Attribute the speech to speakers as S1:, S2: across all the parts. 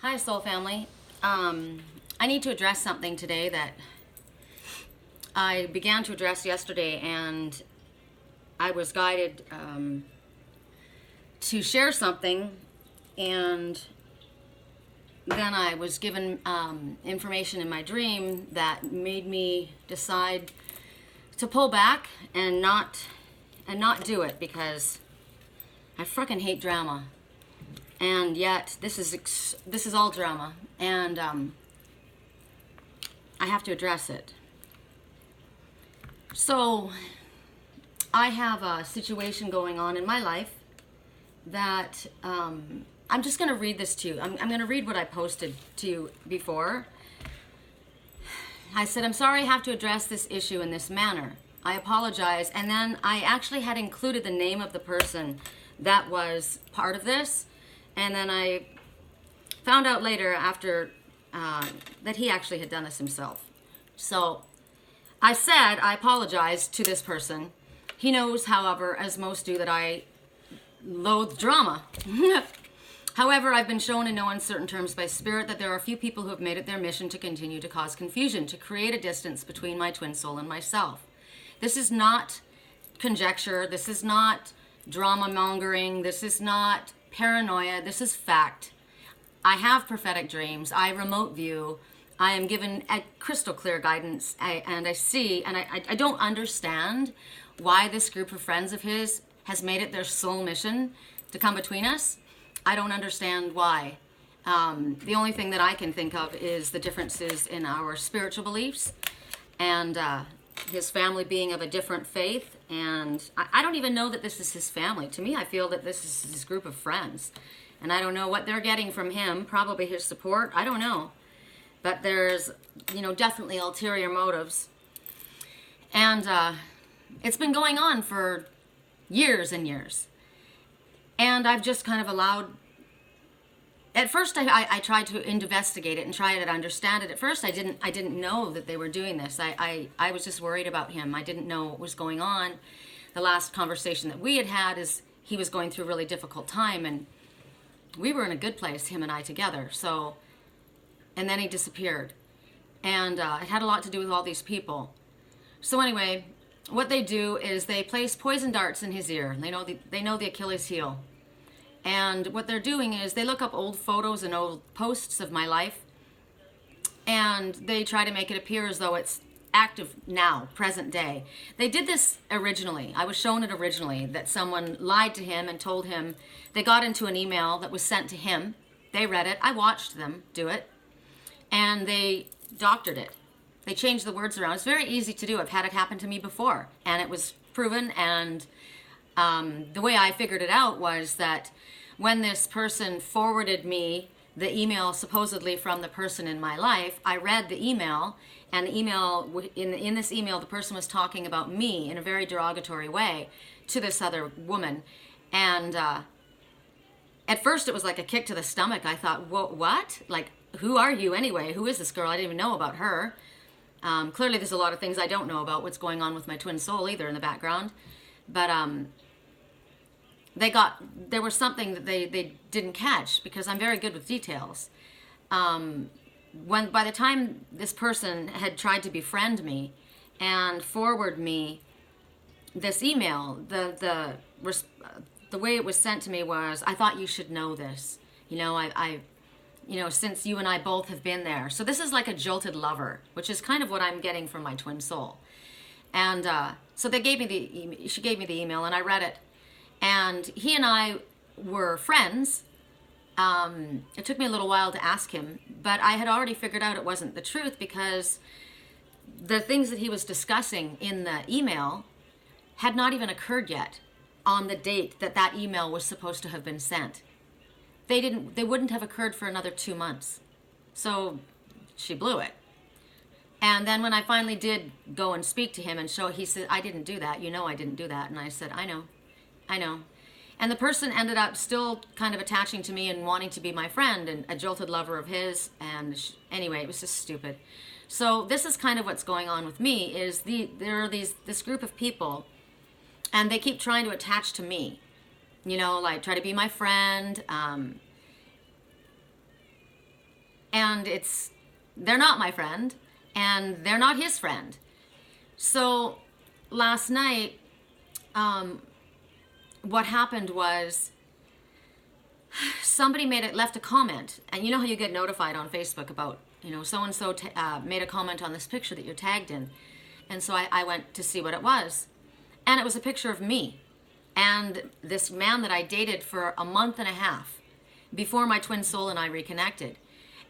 S1: Hi, Soul Family. I need to address something today that I began to address yesterday, and I was guided to share something, and then I was given information in my dream that made me decide to pull back and not do it because I fucking hate drama. And yet, this is all drama, and I have to address it. So, I have a situation going on in my life that I'm just going to read this to you. I'm going to read what I posted to you before. I said, I'm sorry I have to address this issue in this manner. I apologize. And then I actually had included the name of the person that was part of this. And then I found out later after that he actually had done this himself. So I said I apologize to this person. He knows, however, as most do, that I loathe drama. However, I've been shown in no uncertain terms by Spirit that there are a few people who have made it their mission to continue to cause confusion, to create a distance between my twin soul and myself. This is not conjecture. This is not drama mongering. This is not paranoia. This is fact. I have prophetic dreams. I remote view. I am given a crystal clear guidance, and I see, and I don't understand why this group of friends of his has made it their sole mission to come between us. I don't understand why. The only thing that I can think of is the differences in our spiritual beliefs, and his family being of a different faith. And I don't even know that this is his family. To me, I feel that this is his group of friends. And I don't know what they're getting from him, probably his support. I don't know. But there's, definitely ulterior motives. And it's been going on for years and years. And I've just kind of allowed... At first, I tried to investigate it and try to understand it. At first, I didn't know that they were doing this. I was just worried about him. I didn't know what was going on. The last conversation that we had is he was going through a really difficult time, and we were in a good place, him and I together. So, and then he disappeared, and it had a lot to do with all these people. So anyway, what they do is they place poison darts in his ear. They know the Achilles heel. And what they're doing is they look up old photos and old posts of my life, and they try to make it appear as though it's active now, present day. They did this originally. I was shown it originally, that someone lied to him and told him they got into an email that was sent to him. They read it. I watched them do it, and they doctored it. They changed the words around. It's very easy to do. I've had it happen to me before, and it was proven. And the way I figured it out was that when this person forwarded me the email supposedly from the person in my life, I read the email, and the email, in this email, the person was talking about me in a very derogatory way to this other woman. And at first it was like a kick to the stomach. I thought, what? Like, who are you anyway? Who is this girl? I didn't even know about her. Clearly there's a lot of things I don't know about what's going on with my twin soul either in the background. But there was something that they didn't catch, because I'm very good with details. By the time this person had tried to befriend me and forward me this email, the way it was sent to me was, I thought you should know this. Since you and I both have been there. So this is like a jilted lover, which is kind of what I'm getting from my twin soul. And so she gave me the email, and I read it. And he and I were friends. It took me a little while to ask him, but I had already figured out it wasn't the truth, because the things that he was discussing in the email had not even occurred yet on the date that email was supposed to have been sent. They wouldn't have occurred for another 2 months. So she blew it. And then when I finally did go and speak to him and he said, I didn't do that. I didn't do that. And I said, I know. And the person ended up still kind of attaching to me and wanting to be my friend and a jilted lover of his. And anyway, it was just stupid. So this is kind of what's going on with me, is there are this group of people, and they keep trying to attach to me. Like try to be my friend. and they're not my friend, and they're not his friend. So last night, what happened was somebody left a comment, and you know how you get notified on Facebook about, so-and-so made a comment on this picture that you're tagged in. And so I went to see what it was. And it was a picture of me and this man that I dated for a month and a half before my twin soul and I reconnected.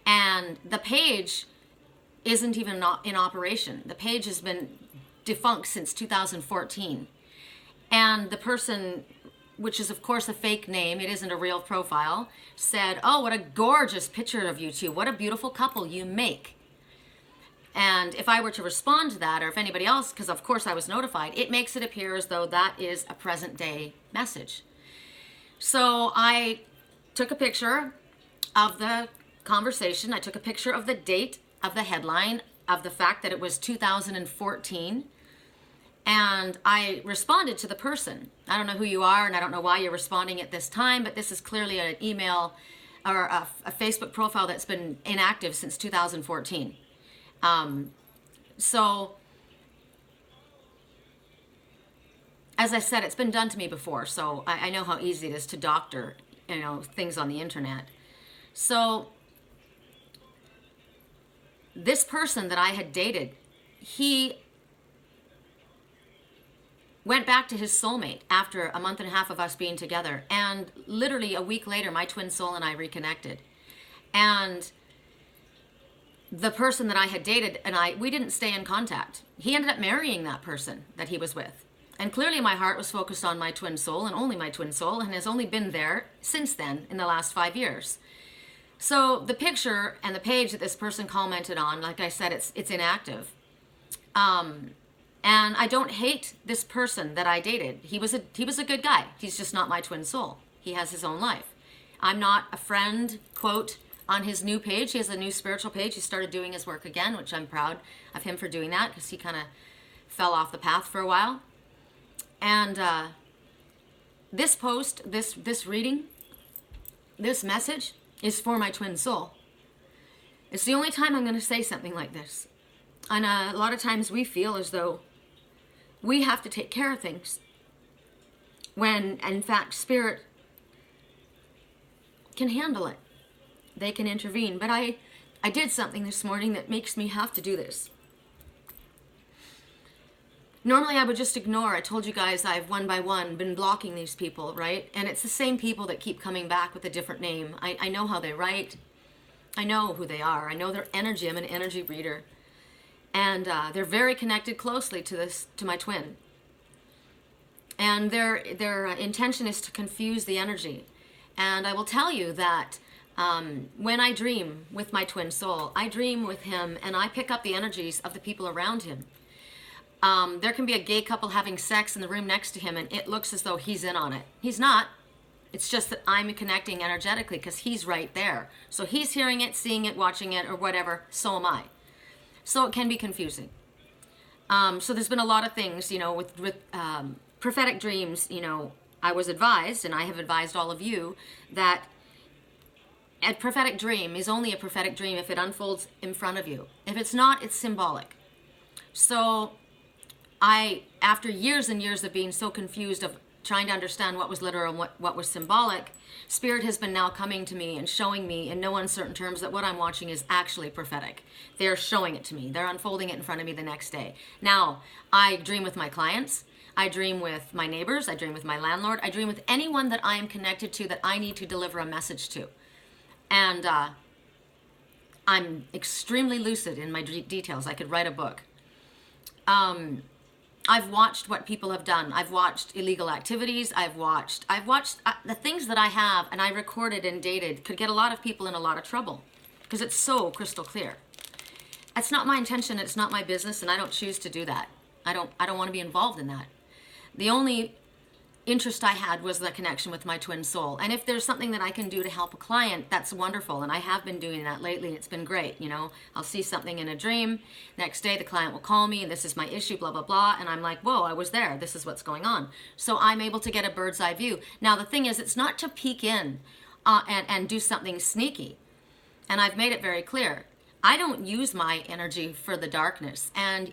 S1: And the page isn't even not in operation. The page has been defunct since 2014. And the person, which is of course a fake name, it isn't a real profile, said, "Oh, what a gorgeous picture of you two. What a beautiful couple you make." And if I were to respond to that, or if anybody else, because of course I was notified, it makes it appear as though that is a present day message. So I took a picture of the conversation. I took a picture of the date, of the headline, of the fact that it was 2014. And I responded to the person. I don't know who you are, and I don't know why you're responding at this time, but this is clearly an email or a Facebook profile that's been inactive since 2014. So, as I said, it's been done to me before, so I know how easy it is to doctor, things on the internet. So, this person that I had dated, he went back to his soulmate after a month and a half of us being together, and literally a week later, my twin soul and I reconnected. And the person that I had dated and we didn't stay in contact. He ended up marrying that person that he was with. And clearly my heart was focused on my twin soul and only my twin soul, and has only been there since then in the last 5 years. So the picture and the page that this person commented on, like I said, it's inactive. And I don't hate this person that I dated. He was a good guy. He's just not my twin soul. He has his own life. I'm not a friend, quote, on his new page. He has a new spiritual page. He started doing his work again, which I'm proud of him for doing that, because he kind of fell off the path for a while. And this post, this reading, this message is for my twin soul. It's the only time I'm going to say something like this. And a lot of times we feel as though we have to take care of things, when in fact Spirit can handle it. They can intervene. But I did something this morning that makes me have to do this. Normally I would just ignore. I told you guys I've one by one been blocking these people, right? And it's the same people that keep coming back with a different name. I know how they write. I know who they are. I know their energy. I'm an energy reader. And they're very connected closely to my twin. And their intention is to confuse the energy. And I will tell you that when I dream with my twin soul, I dream with him and I pick up the energies of the people around him. There can be a gay couple having sex in the room next to him, and it looks as though he's in on it. He's not. It's just that I'm connecting energetically because he's right there. So he's hearing it, seeing it, watching it, or whatever. So am I. So it can be confusing. So there's been a lot of things, with prophetic dreams. I was advised, and I have advised all of you, that a prophetic dream is only a prophetic dream if it unfolds in front of you. If it's not, it's symbolic. So after years and years of being so confused of trying to understand what was literal and what was symbolic, Spirit has been now coming to me and showing me in no uncertain terms that what I'm watching is actually prophetic. They're showing it to me. They're unfolding it in front of me the next day. Now, I dream with my clients. I dream with my neighbors. I dream with my landlord. I dream with anyone that I am connected to that I need to deliver a message to. And I'm extremely lucid in my details. I could write a book. I've watched what people have done. I've watched illegal activities. I've watched the things that I have, and I recorded and dated, could get a lot of people in a lot of trouble because it's so crystal clear. That's not my intention. It's not my business, and I don't choose to do that. I don't want to be involved in that. The only interest I had was the connection with my twin soul. And if there's something that I can do to help a client, that's wonderful. And I have been doing that lately, and it's been great. I'll see something in a dream. Next day, the client will call me, and this is my issue, blah, blah, blah. And I'm like, whoa, I was there. This is what's going on. So I'm able to get a bird's eye view. Now, the thing is, it's not to peek in and do something sneaky. And I've made it very clear. I don't use my energy for the darkness, and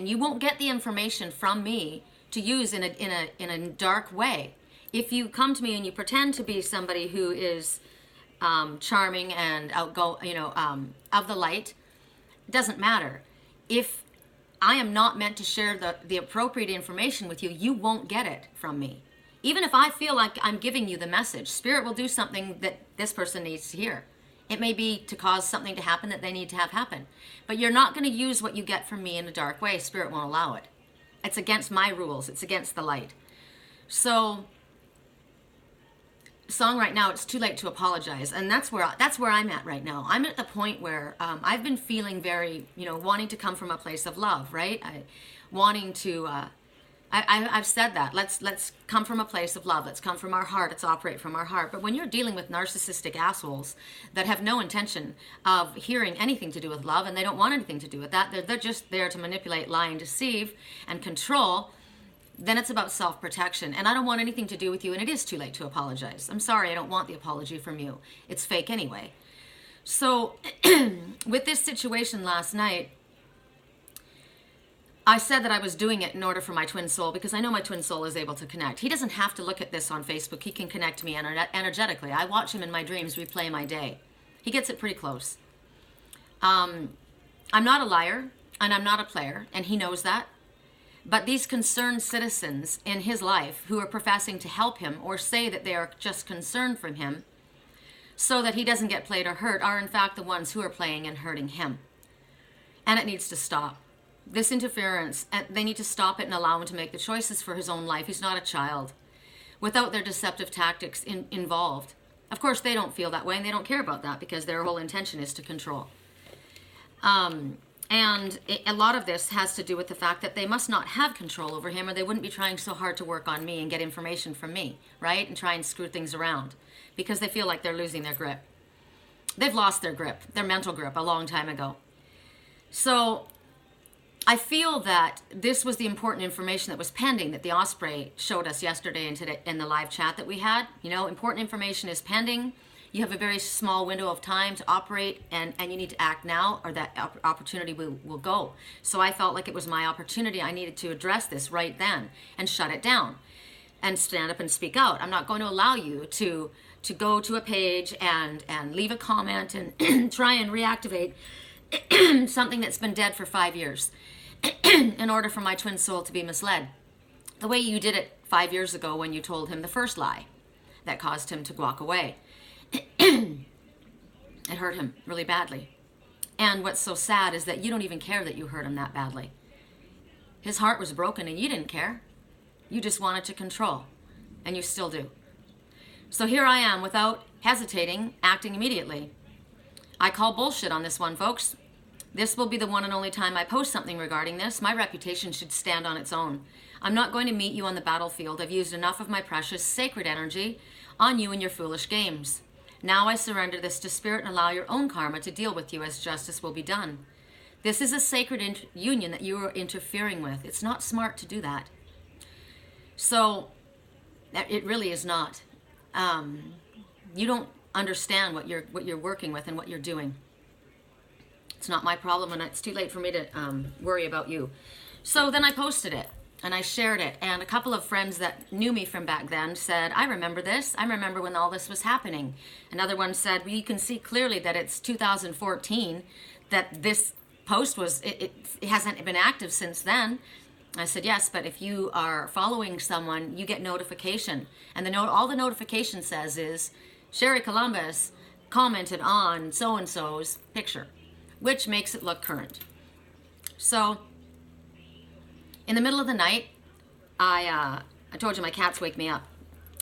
S1: you won't get the information from me to use in a dark way. If you come to me and you pretend to be somebody who is charming and of the light, it doesn't matter. If I am not meant to share the appropriate information with you, you won't get it from me. Even if I feel like I'm giving you the message, Spirit will do something that this person needs to hear. It may be to cause something to happen that they need to have happen. But you're not going to use what you get from me in a dark way. Spirit won't allow it. It's against my rules. It's against the light. So, song right now, it's too late to apologize. And that's where I'm at right now. I'm at the point where I've been feeling very, wanting to come from a place of love, right? I've said that. Let's come from a place of love. Let's come from our heart. Let's operate from our heart. But when you're dealing with narcissistic assholes that have no intention of hearing anything to do with love, and they don't want anything to do with that, they're just there to manipulate, lie, and deceive and control, then it's about self-protection. And I don't want anything to do with you, and it is too late to apologize. I'm sorry, I don't want the apology from you. It's fake anyway. So with this situation last night, I said that I was doing it in order for my twin soul, because I know my twin soul is able to connect. He doesn't have to look at this on Facebook. He can connect to me energetically. I watch him in my dreams replay my day. He gets it pretty close. I'm not a liar, and I'm not a player, and he knows that. But these concerned citizens in his life who are professing to help him or say that they are just concerned for him so that he doesn't get played or hurt are in fact the ones who are playing and hurting him. And it needs to stop. This interference, they need to stop it and allow him to make the choices for his own life. He's not a child. Without their deceptive tactics involved. Of course, they don't feel that way, and they don't care about that because their whole intention is to control. A lot of this has to do with the fact that they must not have control over him, or they wouldn't be trying so hard to work on me and get information from me, right? And try and screw things around because they feel like they're losing their grip. They've lost their grip, their mental grip, a long time ago. So I feel that this was the important information that was pending that the Osprey showed us yesterday and today in the live chat that we had. Important information is pending. You have a very small window of time to operate, and you need to act now, or that opportunity will go. So I felt like it was my opportunity. I needed to address this right then and shut it down and stand up and speak out. I'm not going to allow you to go to a page and leave a comment and try and reactivate something that's been dead for 5 years in order for my twin soul to be misled. The way you did it 5 years ago when you told him the first lie that caused him to walk away. It hurt him really badly. And what's so sad is that you don't even care that you hurt him that badly. His heart was broken and you didn't care. You just wanted to control. And you still do. So here I am, without hesitating, acting immediately. I call bullshit on this one, folks. This will be the one and only time I post something regarding this. My reputation should stand on its own. I'm not going to meet you on the battlefield. I've used enough of my precious, sacred energy on you and your foolish games. Now I surrender this to Spirit and allow your own karma to deal with you as justice will be done. This is a sacred union that you are interfering with. It's not smart to do that. So, it really is not. You don't understand what you're working with and what you're doing. It's not my problem, and it's too late for me to worry about you. So then I posted it. And I shared it, and a couple of friends that knew me from back then said, I remember this. I remember when all this was happening. Another one said, well, you can see clearly that it's 2014, that this post was, it hasn't been active since then. I said, yes, but if you are following someone, you get notification. And all the notification says is, Sherry Columbus commented on so-and-so's picture, which makes it look current. So in the middle of the night, I told you my cats wake me up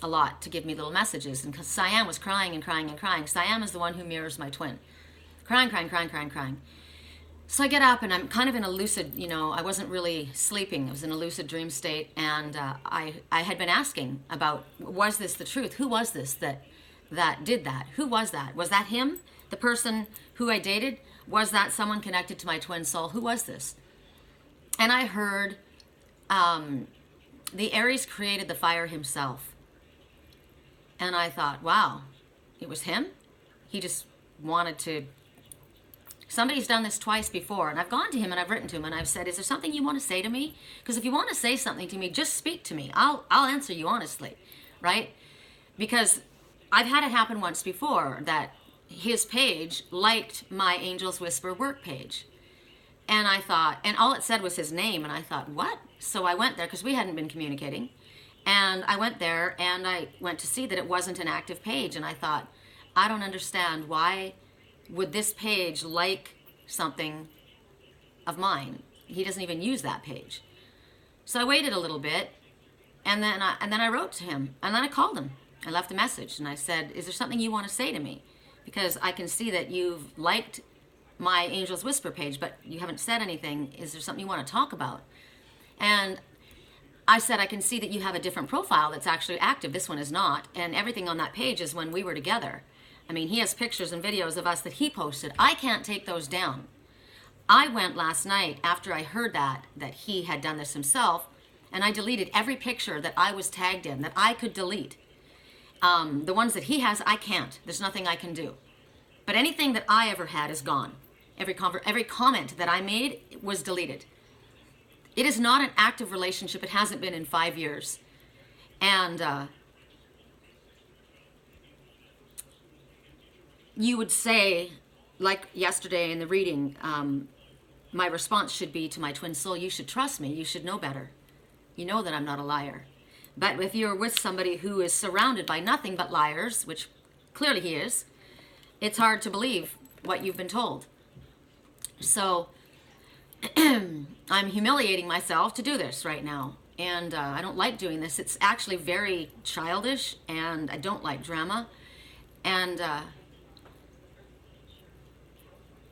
S1: a lot to give me little messages. And because Siam was crying and crying and crying. Siam is the one who mirrors my twin. Crying, crying, crying, crying, crying. So I get up and I'm kind of in a lucid, I wasn't really sleeping. I was in a lucid dream state. And I had been asking about, was this the truth? Who was this that did that? Who was that? Was that him? The person who I dated? Was that someone connected to my twin soul? Who was this? And I heard the Aries created the fire himself. And I thought, wow, it was him? He just wanted to, somebody's done this twice before, and I've gone to him and I've written to him and I've said, is there something you want to say to me? Because if you want to say something to me, just speak to me. I'll answer you honestly, right? Because I've had it happen once before that his page liked my Angel's Whisper work page. And I thought, and all it said was his name, and I thought, what? So I went there because we hadn't been communicating. And I went there and I went to see that it wasn't an active page. And I thought, I don't understand, why would this page like something of mine? He doesn't even use that page. So I waited a little bit, and then I wrote to him, and then I called him. I left a message and I said, is there something you want to say to me? Because I can see that you've liked my Angel's Whisper page, but you haven't said anything. Is there something you want to talk about? And I said, I can see that you have a different profile that's actually active. This one is not. And everything on that page is when we were together. I mean, he has pictures and videos of us that he posted. I can't take those down. I went last night after I heard that he had done this himself, and I deleted every picture that I was tagged in that I could delete. The ones that he has, I can't. There's nothing I can do. But anything that I ever had is gone. Every comment that I made was deleted. It is not an active relationship. It hasn't been in 5 years. And you would say, like yesterday in the reading, my response should be to my twin soul, you should trust me. You should know better. You know that I'm not a liar. But if you're with somebody who is surrounded by nothing but liars, which clearly he is, it's hard to believe what you've been told. So I'm humiliating myself to do this right now. And I don't like doing this. It's actually very childish, and I don't like drama. And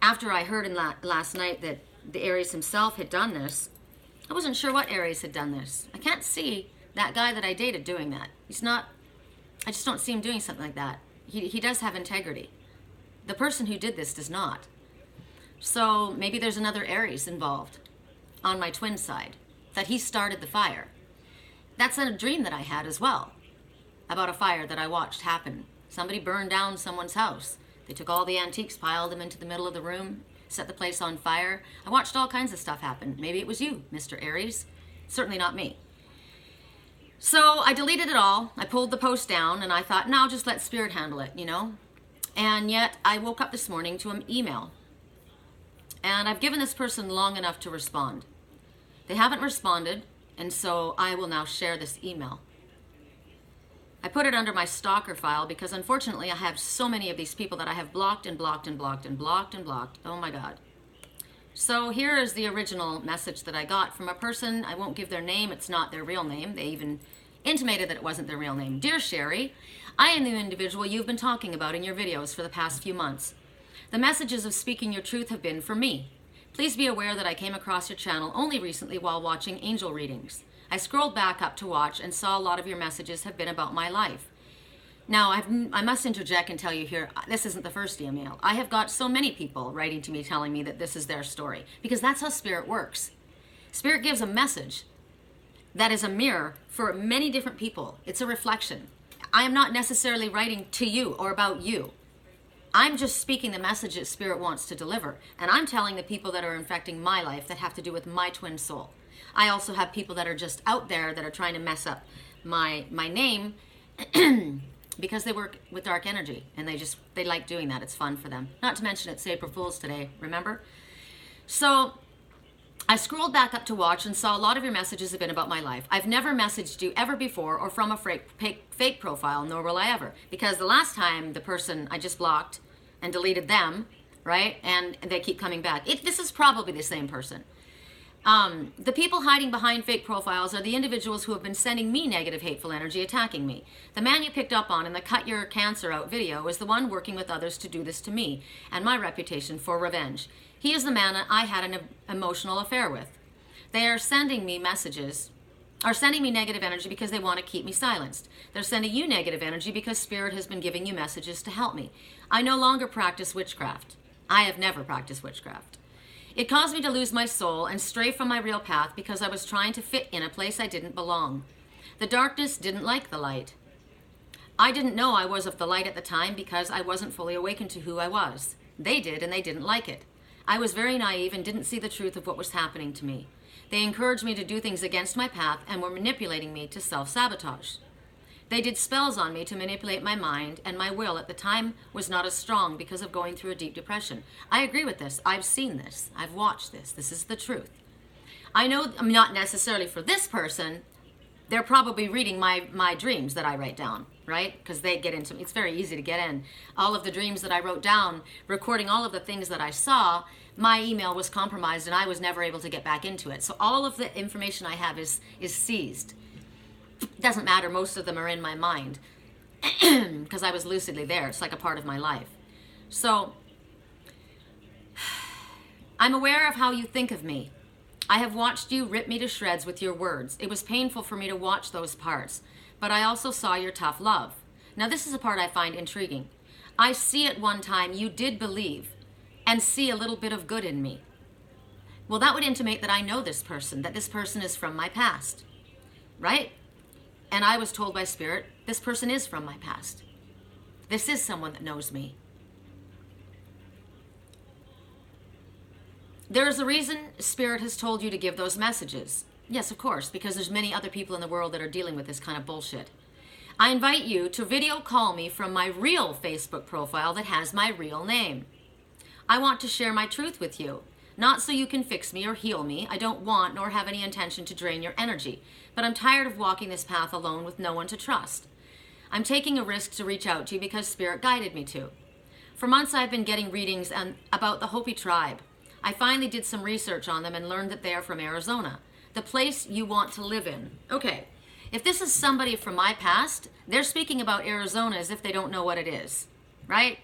S1: after I heard last night that the Aries himself had done this, I wasn't sure what Aries had done this. I can't see that guy that I dated doing that. He's not, I just don't see him doing something like that. He does have integrity. The person who did this does not. So maybe there's another Aries involved on my twin side, that he started the fire. That's a dream that I had as well, about a fire that I watched happen. Somebody burned down someone's house. They took all the antiques, piled them into the middle of the room, set the place on fire. I watched all kinds of stuff happen. Maybe it was you, Mr. Aries. Certainly not me. So I deleted it all. I pulled the post down, and I thought, no, just let Spirit handle it, you know? And yet I woke up this morning to an email. And I've given this person long enough to respond. They haven't responded, and so I will now share this email. I put it under my stalker file because unfortunately I have so many of these people that I have blocked and blocked and blocked and blocked and blocked. Oh my God. So here is the original message that I got from a person. I won't give their name. It's not their real name. They even intimated that it wasn't their real name. Dear Sherry, I am the individual you've been talking about in your videos for the past few months. The messages of speaking your truth have been for me. Please be aware that I came across your channel only recently while watching angel readings. I scrolled back up to watch and saw a lot of your messages have been about my life. Now, I must interject and tell you here, this isn't the first email. I have got so many people writing to me telling me that this is their story, because that's how Spirit works. Spirit gives a message that is a mirror for many different people. It's a reflection. I am not necessarily writing to you or about you. I'm just speaking the message that Spirit wants to deliver. And I'm telling the people that are infecting my life that have to do with my twin soul. I also have people that are just out there that are trying to mess up my name because they work with dark energy, and they like doing that. It's fun for them. Not to mention it's April Fool's today, remember? So I scrolled back up to watch and saw a lot of your messages have been about my life. I've never messaged you ever before or from a fake profile, nor will I ever. Because the last time the person I just blocked and deleted them, right? And they keep coming back. This is probably the same person. The people hiding behind fake profiles are the individuals who have been sending me negative, hateful energy, attacking me. The man you picked up on in the Cut Your Cancer Out video is the one working with others to do this to me and my reputation for revenge. He is the man I had an emotional affair with. They are sending me messages, are sending me negative energy because they want to keep me silenced. They're sending you negative energy because Spirit has been giving you messages to help me. I no longer practice witchcraft. I have never practiced witchcraft. It caused me to lose my soul and stray from my real path because I was trying to fit in a place I didn't belong. The darkness didn't like the light. I didn't know I was of the light at the time because I wasn't fully awakened to who I was. They did, and they didn't like it. I was very naive and didn't see the truth of what was happening to me. They encouraged me to do things against my path and were manipulating me to self-sabotage. They did spells on me to manipulate my mind, and my will at the time was not as strong because of going through a deep depression. I agree with this. I've seen this. I've watched this. This is the truth. I know I'm not necessarily for this person. They're probably reading my dreams that I write down, right? Because they get into, it's very easy to get in. All of the dreams that I wrote down, recording all of the things that I saw, my email was compromised and I was never able to get back into it. So all of the information I have is seized. Doesn't matter, most of them are in my mind because I was lucidly there. It's like a part of my life. So I'm aware of how you think of me. I have watched you rip me to shreds with your words. It was painful for me to watch those parts, but I also saw your tough love. Now this is a part I find intriguing. I see at one time you did believe and see a little bit of good in me. Well, that would intimate that I know this person, that this person is from my past, right? And I was told by Spirit, this person is from my past. This is someone that knows me. There is a reason Spirit has told you to give those messages. Yes, of course, because there's many other people in the world that are dealing with this kind of bullshit. I invite you to video call me from my real Facebook profile that has my real name. I want to share my truth with you. Not so you can fix me or heal me. I don't want nor have any intention to drain your energy. But I'm tired of walking this path alone with no one to trust. I'm taking a risk to reach out to you because Spirit guided me to. For months I've been getting readings about the Hopi tribe. I finally did some research on them and learned that they are from Arizona, the place you want to live in. Okay, if this is somebody from my past, they're speaking about Arizona as if they don't know what it is, right?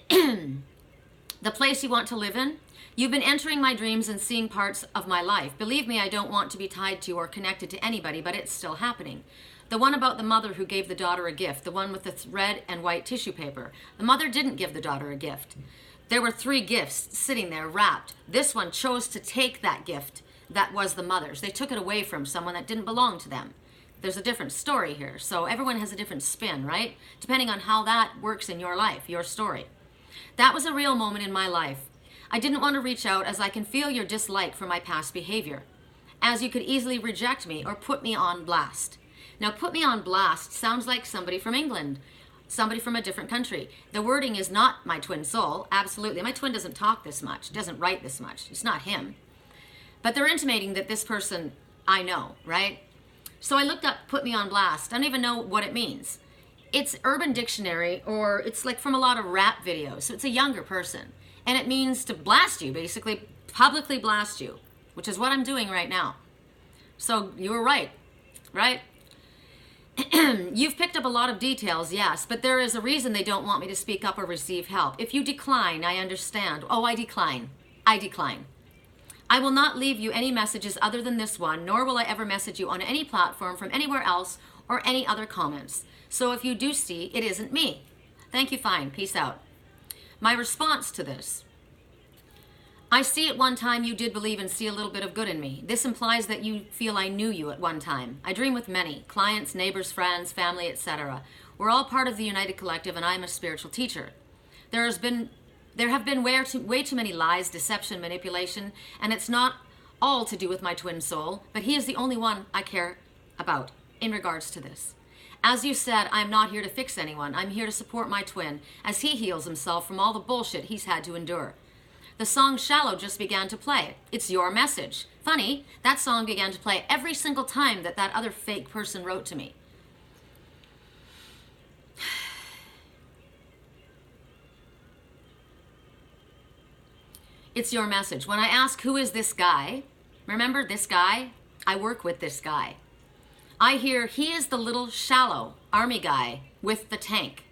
S1: The place you want to live in? You've been entering my dreams and seeing parts of my life. Believe me, I don't want to be tied to or connected to anybody, but it's still happening. The one about the mother who gave the daughter a gift, the one with the red and white tissue paper. The mother didn't give the daughter a gift. There were 3 gifts sitting there wrapped. This one chose to take that gift that was the mother's. They took it away from someone that didn't belong to them. There's a different story here. So everyone has a different spin, right? Depending on how that works in your life, your story. That was a real moment in my life. I didn't want to reach out as I can feel your dislike for my past behavior, as you could easily reject me or put me on blast. Now, put me on blast sounds like somebody from England, somebody from a different country. The wording is not my twin soul, absolutely. My twin doesn't talk this much, doesn't write this much. It's not him. But they're intimating that this person I know, right? So I looked up put me on blast. I don't even know what it means. It's Urban Dictionary, or it's like from a lot of rap videos. So it's a younger person. And it means to blast you, basically publicly blast you, which is what I'm doing right now. So you were right, right? You've picked up a lot of details, yes, but there is a reason they don't want me to speak up or receive help. If you decline, I understand. Oh, I decline. I decline. I will not leave you any messages other than this one, nor will I ever message you on any platform from anywhere else or any other comments. So if you do see, it isn't me. Thank you, fine. Peace out. My response to this. I see at one time you did believe and see a little bit of good in me. This implies that you feel I knew you at one time. I dream with many, clients, neighbors, friends, family, etc. We're all part of the United Collective and I'm a spiritual teacher. There have been way too many lies, deception, manipulation, and it's not all to do with my twin soul, but he is the only one I care about in regards to this. As you said, I'm not here to fix anyone. I'm here to support my twin as he heals himself from all the bullshit he's had to endure. The song Shallow just began to play. It's your message. Funny, that song began to play every single time that other fake person wrote to me. It's your message. When I ask who is this guy, remember this guy? I work with this guy. I hear he is the little shallow army guy with the tank.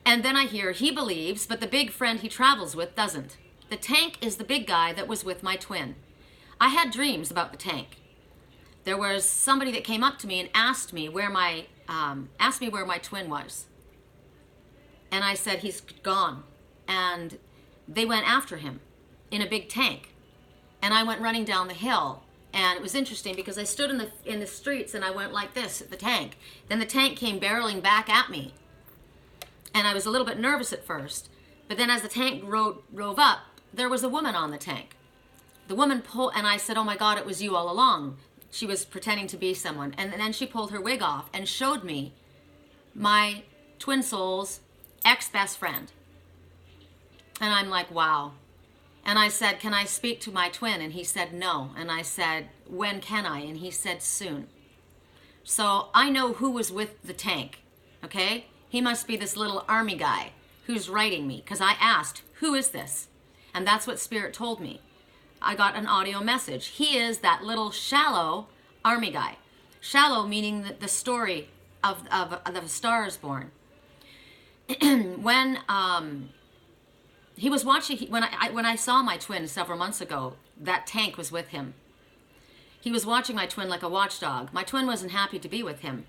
S1: And then I hear he believes, but the big friend he travels with doesn't. The tank is the big guy that was with my twin. I had dreams about the tank. There was somebody that came up to me and asked me where my twin was. And I said, he's gone. And they went after him in a big tank. And I went running down the hill. And it was interesting because I stood in the streets and I went like this at the tank. Then the tank came barreling back at me. And I was a little bit nervous at first. But then as the tank drove up, there was a woman on the tank. The woman pulled, and I said, oh my God, it was you all along. She was pretending to be someone. And then she pulled her wig off and showed me my twin soul's ex-best friend. And I'm like, wow. And I said, can I speak to my twin? And he said, no. And I said, when can I? And he said, soon. So I know who was with the tank, okay? He must be this little army guy who's writing me, because I asked, who is this? And that's what Spirit told me. I got an audio message. He is that little shallow army guy. Shallow meaning the story of the Star is Born. When he was watching, when I saw my twin several months ago, that tank was with him. He was watching my twin like a watchdog. My twin wasn't happy to be with him.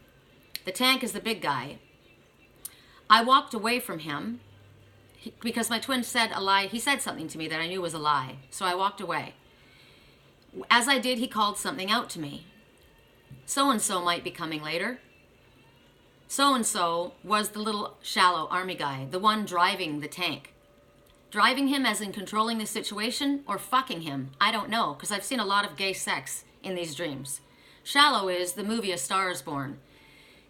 S1: The tank is the big guy. I walked away from him because my twin said a lie. He said something to me that I knew was a lie. So I walked away. As I did, he called something out to me. So-and-so might be coming later. So-and-so was the little shallow army guy, the one driving the tank. Driving him as in controlling the situation or fucking him, I don't know, because I've seen a lot of gay sex in these dreams. Shallow is the movie A Star is Born.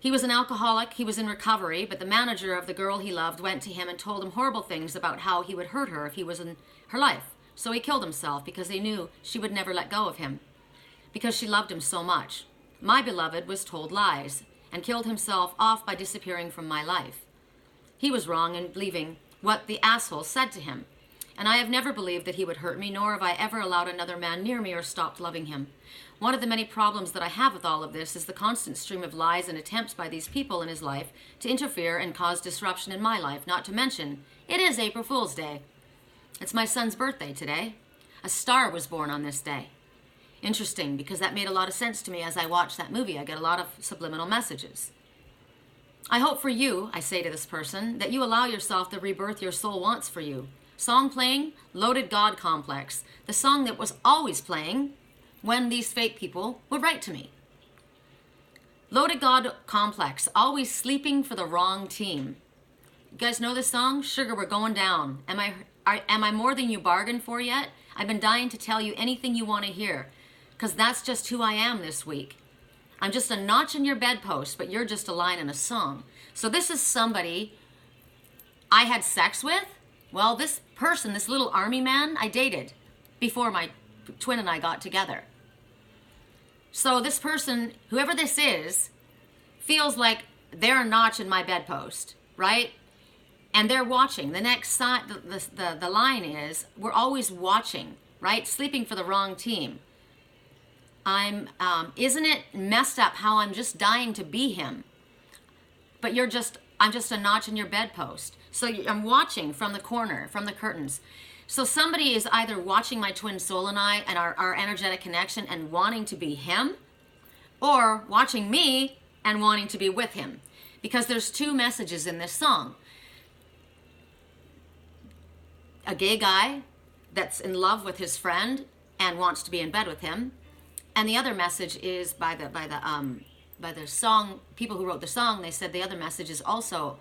S1: He was an alcoholic, he was in recovery, but the manager of the girl he loved went to him and told him horrible things about how he would hurt her if he was in her life. So he killed himself because he knew she would never let go of him, because she loved him so much. My beloved was told lies and killed himself off by disappearing from my life. He was wrong in believing what the asshole said to him, and I have never believed that he would hurt me, nor have I ever allowed another man near me or stopped loving him. One of the many problems that I have with all of this is the constant stream of lies and attempts by these people in his life to interfere and cause disruption in my life, not to mention, it is April Fool's Day. It's my son's birthday today. A star was born on this day. Interesting, because that made a lot of sense to me as I watched that movie. I get a lot of subliminal messages. I hope for you, I say to this person, that you allow yourself the rebirth your soul wants for you. Song playing, Loaded God Complex, the song that was always playing when these fake people would write to me. Loaded God Complex, always sleeping for the wrong team. You guys know this song? Sugar, we're going down. Am I more than you bargained for yet? I've been dying to tell you anything you want to hear, because that's just who I am this week. I'm just a notch in your bedpost, but you're just a line in a song. So this is somebody I had sex with. Well, this person, this little army man, I dated before my twin and I got together. So this person, whoever this is, feels like they're a notch in my bedpost, right? And they're watching. The next side, the line is, we're always watching, right? Sleeping for the wrong team. Isn't it messed up how I'm just dying to be him? But I'm just a notch in your bedpost. So I'm watching from the corner, from the curtains. So somebody is either watching my twin soul and I and our energetic connection and wanting to be him, or watching me and wanting to be with him. Because there's two messages in this song. A gay guy that's in love with his friend and wants to be in bed with him. And the other message is by the song, people who wrote the song, they said the other message is also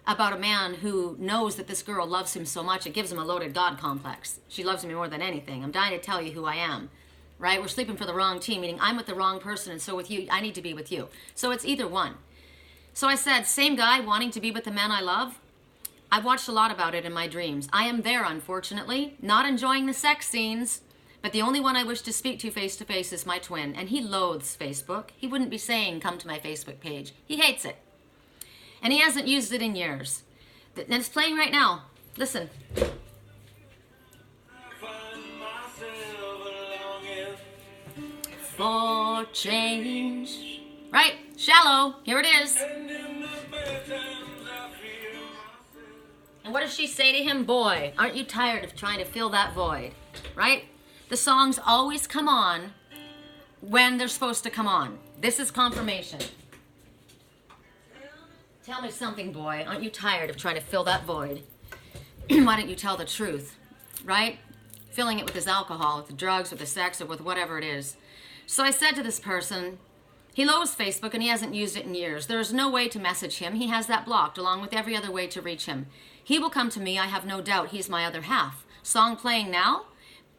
S1: about a man who knows that this girl loves him so much, it gives him a loaded God complex. She loves me more than anything. I'm dying to tell you who I am, right? We're sleeping for the wrong team, meaning I'm with the wrong person, and so with you, I need to be with you. So it's either one. So I said, same guy wanting to be with the man I love. I've watched a lot about it in my dreams. I am there, unfortunately, not enjoying the sex scenes, but the only one I wish to speak to face is my twin, and he loathes Facebook. He wouldn't be saying, come to my Facebook page. He hates it. And he hasn't used it in years. And it's playing right now. Listen. For change. Right? Shallow. Here it is. And what does she say to him? Boy, aren't you tired of trying to fill that void? Right? The songs always come on when they're supposed to come on. This is confirmation. Tell me something, boy. Aren't you tired of trying to fill that void? Why don't you tell the truth, right? Filling it with his alcohol, with the drugs, with the sex, or with whatever it is. So I said to this person, he loathes Facebook and he hasn't used it in years. There is no way to message him. He has that blocked along with every other way to reach him. He will come to me. I have no doubt. He's my other half. Song playing now?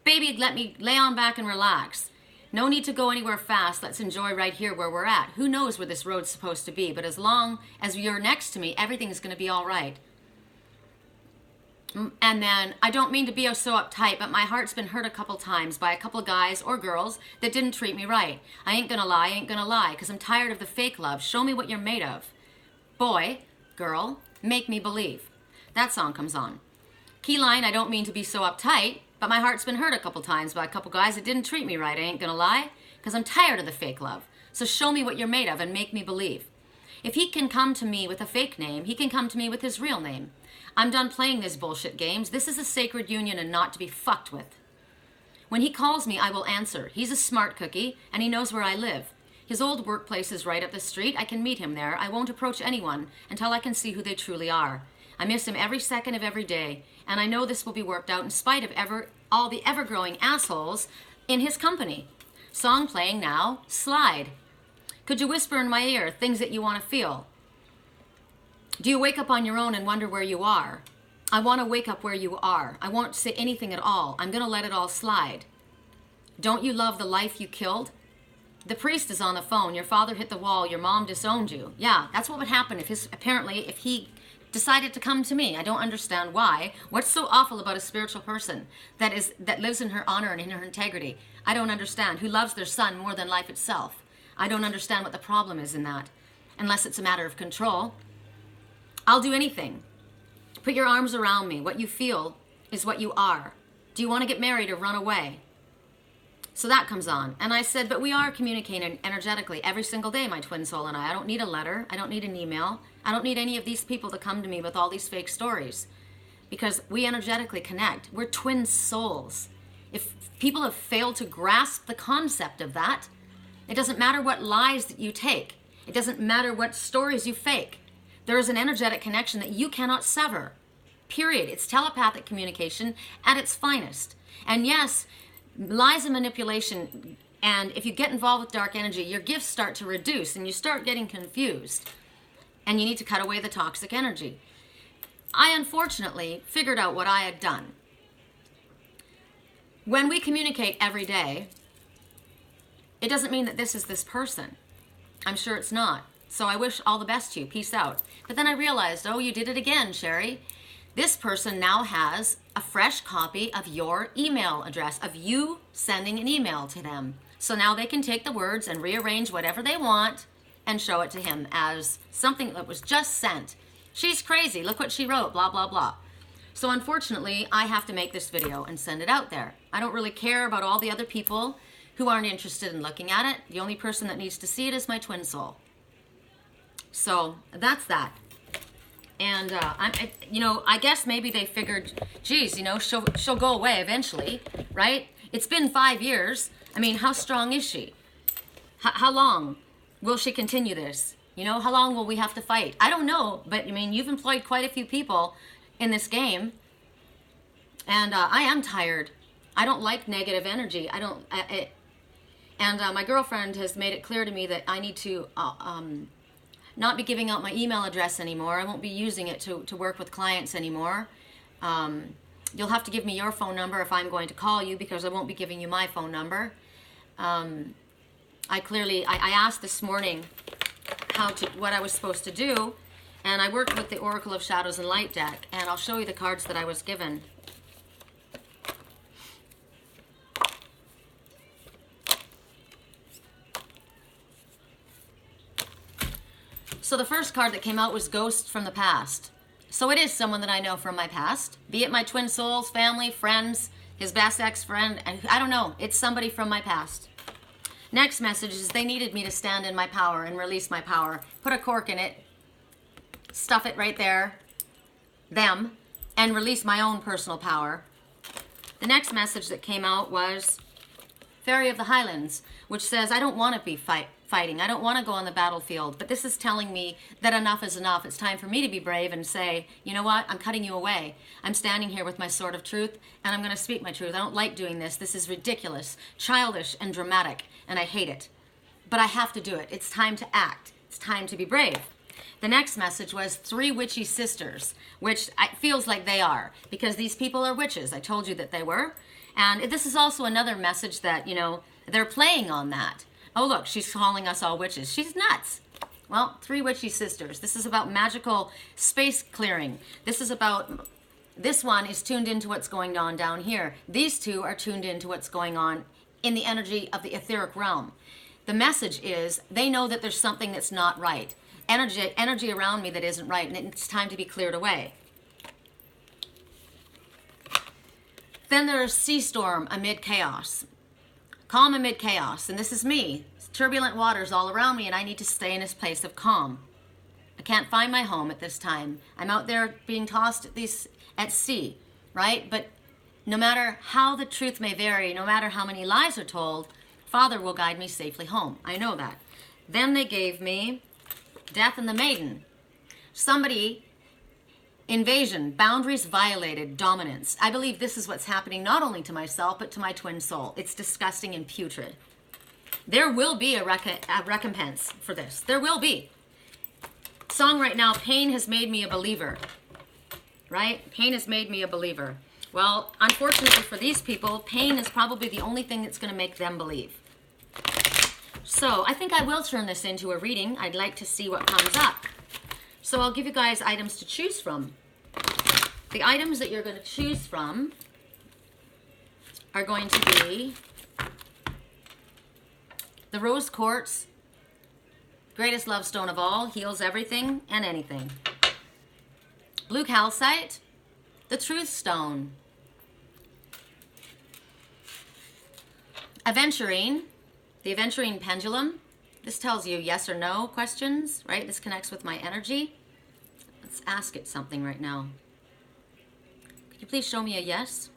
S1: Baby, let me lay on back and relax. No need to go anywhere fast. Let's enjoy right here where we're at. Who knows where this road's supposed to be, but as long as you're next to me, everything's going to be all right. And then, I don't mean to be so uptight, but my heart's been hurt a couple times by a couple guys or girls that didn't treat me right. I ain't gonna lie, because I'm tired of the fake love. Show me what you're made of. Boy, girl, make me believe. That song comes on. Key line, I don't mean to be so uptight, but my heart's been hurt a couple times by a couple guys that didn't treat me right. I ain't gonna lie, because I'm tired of the fake love. So show me what you're made of and make me believe. If he can come to me with a fake name, he can come to me with his real name. I'm done playing these bullshit games. This is a sacred union and not to be fucked with. When he calls me, I will answer. He's a smart cookie, and he knows where I live. His old workplace is right up the street. I can meet him there. I won't approach anyone until I can see who they truly are. I miss him every second of every day, and I know this will be worked out in spite of all the ever-growing assholes in his company. Song playing now, slide. Could you whisper in my ear things that you want to feel? Do you wake up on your own and wonder where you are? I want to wake up where you are. I won't say anything at all. I'm going to let it all slide. Don't you love the life you killed? The priest is on the phone. Your father hit the wall. Your mom disowned you. Yeah, that's what would happen if he decided to come to me. I don't understand why. What's so awful about a spiritual person that lives in her honor and in her integrity? I don't understand. Who loves their son more than life itself? I don't understand what the problem is in that, unless it's a matter of control. I'll do anything. Put your arms around me. What you feel is what you are. Do you want to get married or run away? So that comes on. And I said, but we are communicating energetically every single day, my twin soul and I. I don't need a letter. I don't need an email. I don't need any of these people to come to me with all these fake stories. Because we energetically connect. We're twin souls. If people have failed to grasp the concept of that, it doesn't matter what lies that you take. It doesn't matter what stories you fake. There is an energetic connection that you cannot sever. Period. It's telepathic communication at its finest. And yes, lies and manipulation, and if you get involved with dark energy, your gifts start to reduce and you start getting confused. And you need to cut away the toxic energy. I unfortunately figured out what I had done. When we communicate every day, it doesn't mean that this is this person. I'm sure it's not. So I wish all the best to you. Peace out. But then I realized, oh, you did it again, Sherry. This person now has a fresh copy of your email address, of you sending an email to them. So now they can take the words and rearrange whatever they want and show it to him as something that was just sent. She's crazy. Look what she wrote, blah, blah, blah. So unfortunately, I have to make this video and send it out there. I don't really care about all the other people who aren't interested in looking at it. The only person that needs to see it is my twin soul. So that's that. And I guess maybe they figured, geez, she'll go away eventually, right? It's been 5 years. I mean, how strong is she? How long will she continue this? How long will we have to fight? I don't know, but I mean, you've employed quite a few people in this game, and I am tired. I don't like negative energy. My girlfriend has made it clear to me that I need to not be giving out my email address anymore. I won't be using it to work with clients anymore. You'll have to give me your phone number if I'm going to call you, because I won't be giving you my phone number. I asked this morning what I was supposed to do, and I worked with the Oracle of Shadows and Light deck, and I'll show you the cards that I was given. So the first card that came out was Ghost from the Past. So it is someone that I know from my past, be it my twin souls, family, friends, his best ex-friend, and I don't know, it's somebody from my past. Next message is they needed me to stand in my power and release my power. Put a cork in it, stuff it right there, and release my own personal power. The next message that came out was Fairy of the Highlands, which says, I don't want to be fight fighting. I don't want to go on the battlefield. But this is telling me that enough is enough. It's time for me to be brave and say, you know what? I'm cutting you away. I'm standing here with my sword of truth, and I'm going to speak my truth. I don't like doing this. This is ridiculous, childish, and dramatic, and I hate it. But I have to do it. It's time to act. It's time to be brave. The next message was 3 witchy sisters, which it feels like they are, because these people are witches. I told you that they were. And this is also another message that, you know, they're playing on that. Oh, look, she's calling us all witches. She's nuts. Well, 3 witchy sisters. This is about magical space clearing. This one is tuned into what's going on down here. These 2 are tuned into what's going on in the energy of the etheric realm. The message is they know that there's something that's not right. Energy around me that isn't right, and it's time to be cleared away. Then there's sea storm amid chaos. Calm amid chaos, and this is me. It's turbulent waters all around me, and I need to stay in this place of calm. I can't find my home at this time. I'm out there being tossed at sea, right? But no matter how the truth may vary, no matter how many lies are told, Father will guide me safely home. I know that. Then they gave me Death and the Maiden. Somebody, invasion, boundaries violated, dominance. I believe this is what's happening not only to myself, but to my twin soul. It's disgusting and putrid. There will be a recompense for this. There will be. Song right now, pain has made me a believer. Right? Pain has made me a believer. Well, unfortunately for these people, pain is probably the only thing that's going to make them believe. So I think I will turn this into a reading. I'd like to see what comes up. So I'll give you guys items to choose from. The items that you're going to choose from are going to be the Rose Quartz, greatest love stone of all, heals everything and anything. Blue Calcite, the Truth Stone. Aventurine, the Aventurine Pendulum. This tells you yes or no questions, right? This connects with my energy. Let's ask it something right now. Could you please show me a yes?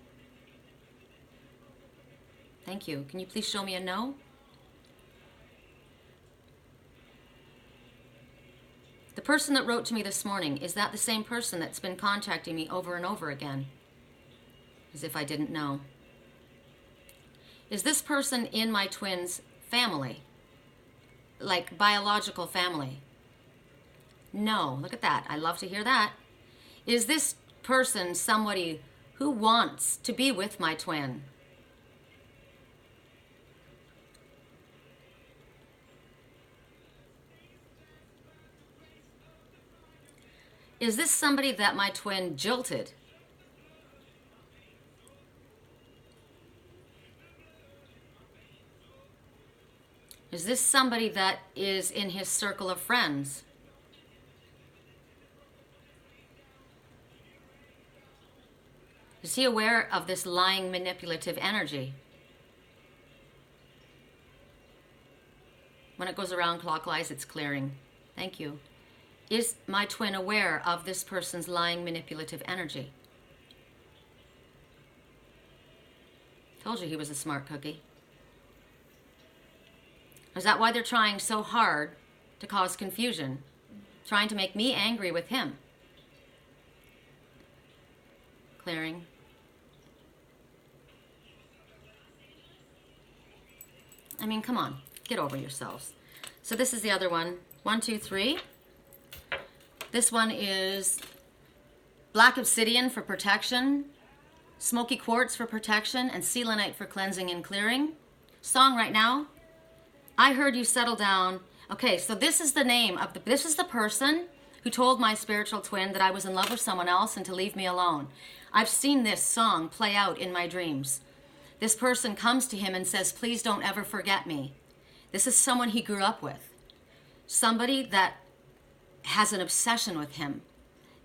S1: Thank you. Can you please show me a no? The person that wrote to me this morning, is that the same person that's been contacting me over and over again? As if I didn't know. Is this person in my twins' family? Like biological family? No. Look at that. I love to hear that. Is this person somebody who wants to be with my twin? Is this somebody that my twin jilted? Is this somebody that is in his circle of friends? Is he aware of this lying, manipulative energy? When it goes around clockwise, it's clearing. Thank you. Is my twin aware of this person's lying, manipulative energy? Told you he was a smart cookie. Is that why they're trying so hard to cause confusion? Trying to make me angry with him? Clearing. I mean, come on. Get over yourselves. So this is the other one. 1, 2, 3. This one is black obsidian for protection, smoky quartz for protection, and selenite for cleansing and clearing. Song right now. I heard you settle down. Okay, so this is the name of this is the person who told my spiritual twin that I was in love with someone else and to leave me alone. I've seen this song play out in my dreams. This person comes to him and says, please don't ever forget me. This is someone he grew up with. Somebody that has an obsession with him.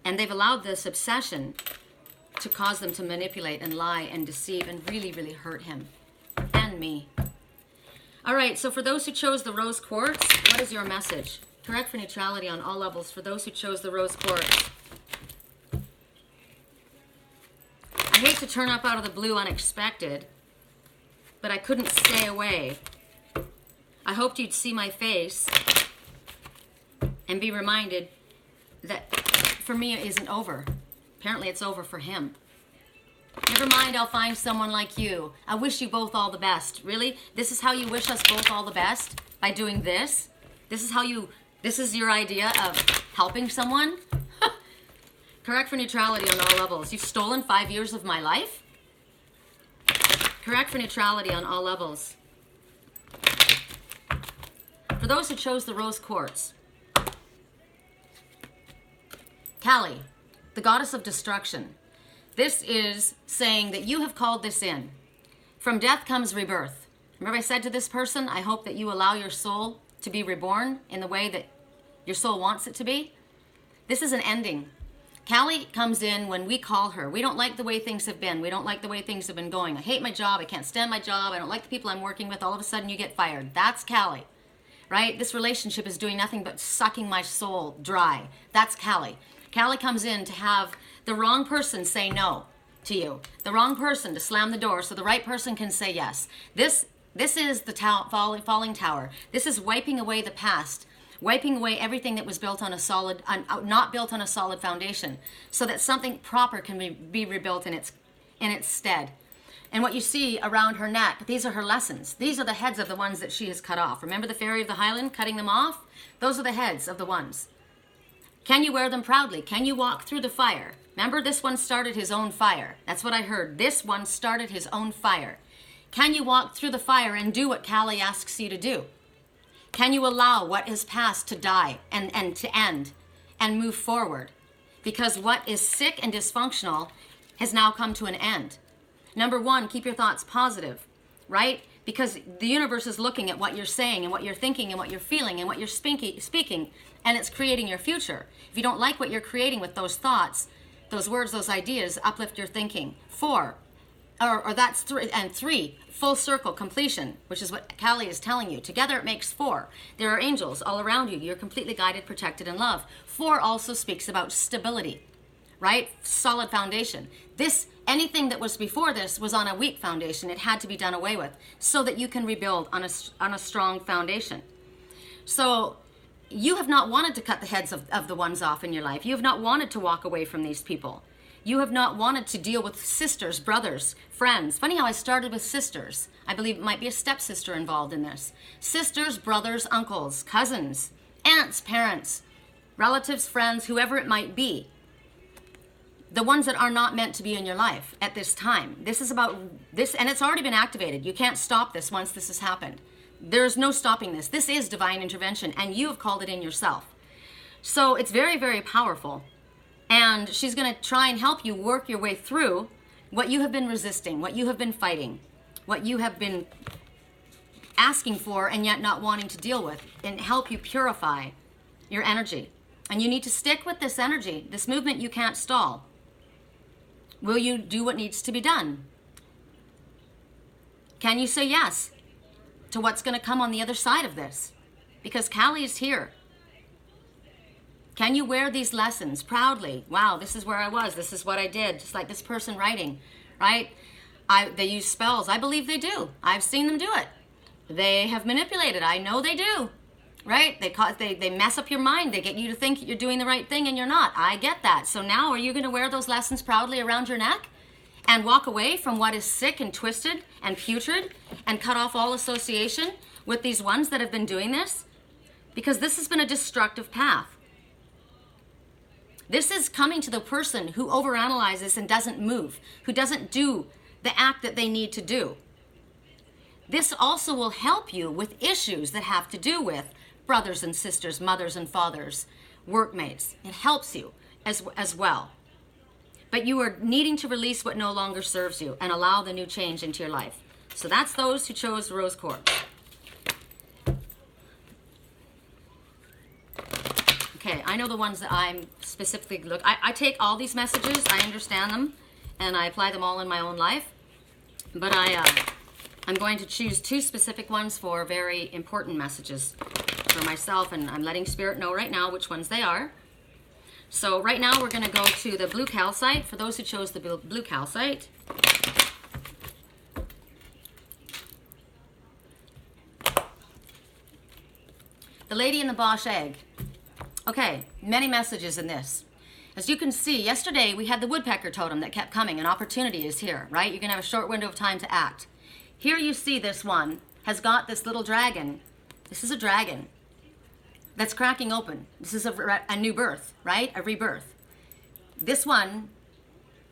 S1: And they've allowed this obsession to cause them to manipulate and lie and deceive and really, really hurt him and me. All right, so for those who chose the rose quartz, what is your message? Correct for neutrality on all levels for those who chose the rose quartz. I hate to turn up out of the blue unexpected, but I couldn't stay away. I hoped you'd see my face and be reminded that for me it isn't over. Apparently it's over for him. Never mind, I'll find someone like you. I wish you both all the best. Really? This is how you wish us both all the best? By doing this? This is your idea of helping someone? Correct for neutrality on all levels. You've stolen 5 years of my life? Correct for neutrality on all levels. For those who chose the rose quartz, Kali, the goddess of destruction. This is saying that you have called this in. From death comes rebirth. Remember I said to this person, I hope that you allow your soul to be reborn in the way that your soul wants it to be. This is an ending. Kali comes in when we call her. We don't like the way things have been. We don't like the way things have been going. I hate my job. I can't stand my job. I don't like the people I'm working with. All of a sudden you get fired. That's Kali, right? This relationship is doing nothing but sucking my soul dry. That's Kali. Kali comes in to have the wrong person say no to you. The wrong person to slam the door so the right person can say yes. This is the falling tower. This is wiping away the past, wiping away everything that was built on a solid, not built on a solid foundation, so that something proper can be rebuilt in its stead. And what you see around her neck, these are her lessons. These are the heads of the ones that she has cut off. Remember the fairy of the Highland cutting them off? Those are the heads of the ones. Can you wear them proudly? Can you walk through the fire? Remember, this one started his own fire. That's what I heard. This one started his own fire. Can you walk through the fire and do what Kali asks you to do? Can you allow what is past to die and to end and move forward? Because what is sick and dysfunctional has now come to an end. Number one, keep your thoughts positive, right? Because the universe is looking at what you're saying and what you're thinking and what you're feeling and what you're speaking, and it's creating your future. If you don't like what you're creating with those thoughts, those words, those ideas, uplift your thinking. 4, or that's 3, and 3, full circle completion, which is what Kali is telling you. Together it makes 4. There are angels all around you. You're completely guided, protected, and loved. 4 also speaks about stability, right? Solid foundation. Anything that was before this was on a weak foundation. It had to be done away with so that you can rebuild on a strong foundation. So you have not wanted to cut the heads of the ones off in your life. You have not wanted to walk away from these people. You have not wanted to deal with sisters, brothers, friends. Funny how I started with sisters. I believe it might be a stepsister involved in this. Sisters, brothers, uncles, cousins, aunts, parents, relatives, friends, whoever it might be. The ones that are not meant to be in your life at this time. This is about this, and it's already been activated. You can't stop this once this has happened. There's no stopping this. This is divine intervention, and you have called it in yourself. So it's very, very powerful. And she's going to try and help you work your way through what you have been resisting, what you have been fighting, what you have been asking for and yet not wanting to deal with, and help you purify your energy. And you need to stick with this energy. This movement you can't stall. Will you do what needs to be done? Can you say yes to what's going to come on the other side of this? Because Kali is here. Can you wear these lessons proudly? Wow, this is where I was. This is what I did. Just like this person writing, right? They use spells. I believe they do. I've seen them do it. They have manipulated. I know they do. Right? They mess up your mind. They get you to think you're doing the right thing and you're not. I get that. So now are you going to wear those lessons proudly around your neck and walk away from what is sick and twisted and putrid and cut off all association with these ones that have been doing this? Because this has been a destructive path. This is coming to the person who overanalyzes and doesn't move, who doesn't do the act that they need to do. This also will help you with issues that have to do with brothers and sisters, mothers and fathers, workmates. It helps you as well. But you are needing to release what no longer serves you and allow the new change into your life. So that's those who chose rose quartz. Okay, I know the ones that I'm specifically I take all these messages, I understand them, and I apply them all in my own life. But I'm going to choose 2 specific ones for very important messages for myself, and I'm letting Spirit know right now which ones they are. So right now we're going to go to the blue calcite, for those who chose the blue calcite. The lady in the Bosch egg. Okay, many messages in this. As you can see, yesterday we had the woodpecker totem that kept coming. An opportunity is here, right? You're going to have a short window of time to act. Here you see this one has got this little dragon. This is a dragon that's cracking open. This is a new birth, right? A rebirth. This one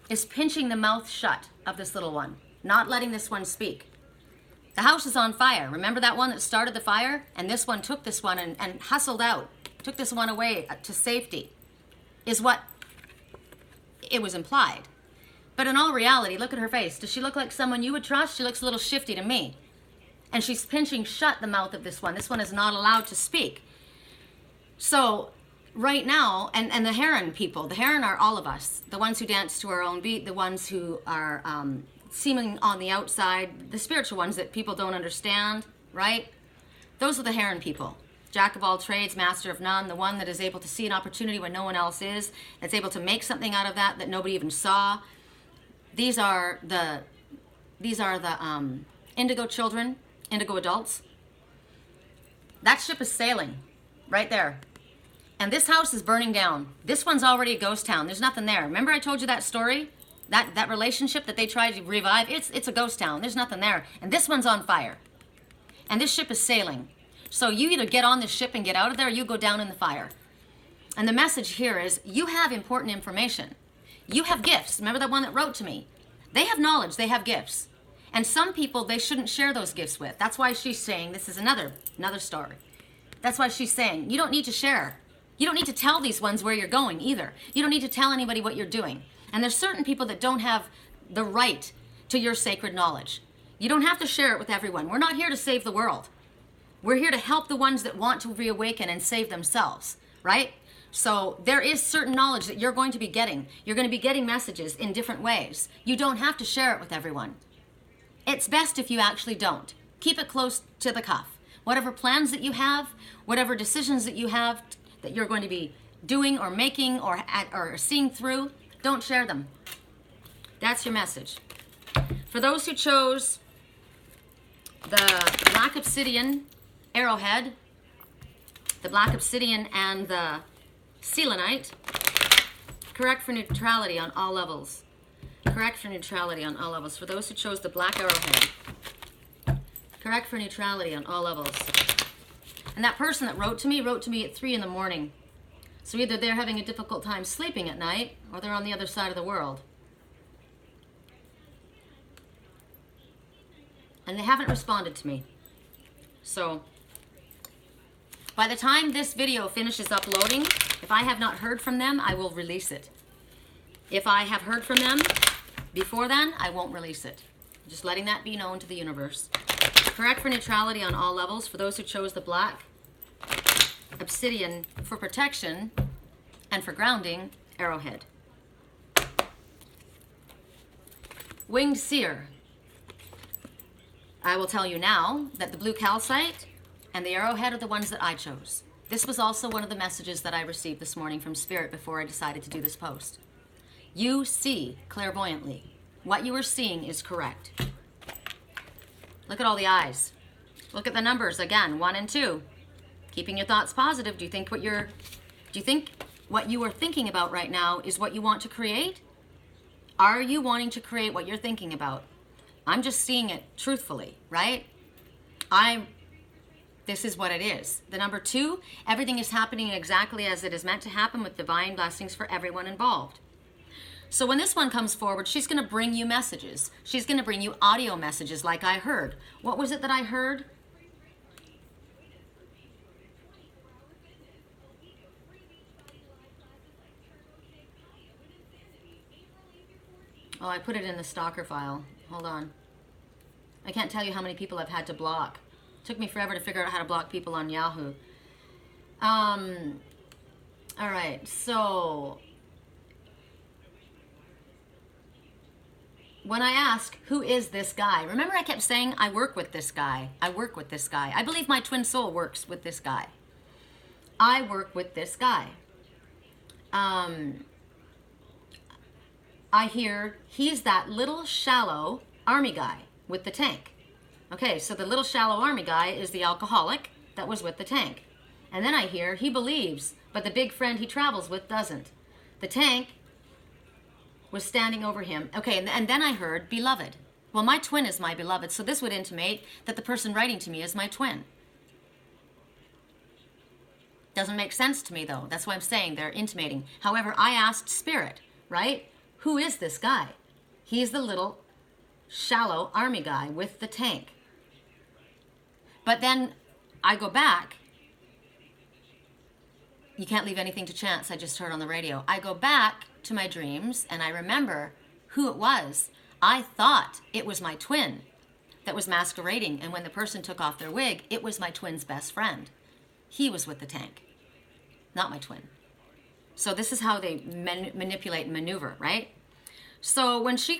S1: is pinching the mouth shut of this little one, not letting this one speak. The house is on fire. Remember that one that started the fire? And this one took this one and hustled out, took this one away to safety, is what it was implied. But in all reality, look at her face. Does she look like someone you would trust? She looks a little shifty to me. And she's pinching shut the mouth of this one. This one is not allowed to speak. So right now, and the Heron people, the Heron are all of us, the ones who dance to our own beat, the ones who are seeming on the outside, the spiritual ones that people don't understand, right? Those are the Heron people. Jack of all trades, master of none, the one that is able to see an opportunity when no one else is, that's able to make something out of that nobody even saw. These are the indigo children, indigo adults. That ship is sailing right there. And this house is burning down. This one's already a ghost town. There's nothing there. Remember I told you that story? That relationship that they tried to revive? It's a ghost town. There's nothing there. And this one's on fire. And this ship is sailing. So you either get on the ship and get out of there, or you go down in the fire. And the message here is, you have important information. You have gifts. Remember that one that wrote to me? They have knowledge. They have gifts. And some people they shouldn't share those gifts with. That's why she's saying, this is another story. That's why she's saying, you don't need to share. You don't need to tell these ones where you're going either. You don't need to tell anybody what you're doing. And there's certain people that don't have the right to your sacred knowledge. You don't have to share it with everyone. We're not here to save the world. We're here to help the ones that want to reawaken and save themselves, right? So there is certain knowledge that you're going to be getting. You're going to be getting messages in different ways. You don't have to share it with everyone. It's best if you actually don't. Keep it close to the cuff. Whatever plans that you have, whatever decisions that you have that you're going to be doing or making or seeing through, don't share them. That's your message. For those who chose the Black Obsidian Arrowhead, the Black Obsidian and the Selenite, correct for neutrality on all levels. Correct for neutrality on all levels. For those who chose the Black Arrowhead, correct for neutrality on all levels. And that person that wrote to me at 3 in the morning. So either they're having a difficult time sleeping at night, or they're on the other side of the world. And they haven't responded to me. So by the time this video finishes uploading, if I have not heard from them, I will release it. If I have heard from them before then, I won't release it. Just letting that be known to the universe. Correct for neutrality on all levels. For those who chose the Black Obsidian for protection and for grounding, Arrowhead. Winged Seer. I will tell you now that the blue calcite and the Arrowhead are the ones that I chose. This was also one of the messages that I received this morning from Spirit before I decided to do this post. You see clairvoyantly. What you are seeing is correct. Look at all the eyes. Look at the numbers again, 1 and 2. Keeping your thoughts positive. Do you think what you are thinking about right now is what you want to create? Are you wanting to create what you're thinking about? I'm just seeing it truthfully, right? This is what it is. The number 2, everything is happening exactly as it is meant to happen with divine blessings for everyone involved. So when this one comes forward, she's going to bring you messages. She's going to bring you audio messages like I heard. What was it that I heard? Oh, I put it in the stalker file. Hold on. I can't tell you how many people I've had to block. It took me forever to figure out how to block people on Yahoo. All right, so when I ask, who is this guy? Remember I kept saying, I work with this guy. I work with this guy. I believe my twin soul works with this guy. I work with this guy. I hear he's that little shallow army guy with the tank. Okay, so the little shallow army guy is the alcoholic that was with the tank. And then I hear he believes, but the big friend he travels with doesn't. The tank was standing over him. Okay, and then I heard beloved. Well, my twin is my beloved, so this would intimate that the person writing to me is my twin. Doesn't make sense to me, though. That's why I'm saying they're intimating. However, I asked Spirit, right? Who is this guy? He's the little shallow army guy with the tank. But then I go back. You can't leave anything to chance, I just heard on the radio. I go back to my dreams and I remember who it was. I thought it was my twin that was masquerading, and when the person took off their wig, it was my twin's best friend. He was with the tank, not my twin. So this is how they manipulate and maneuver, right? So when she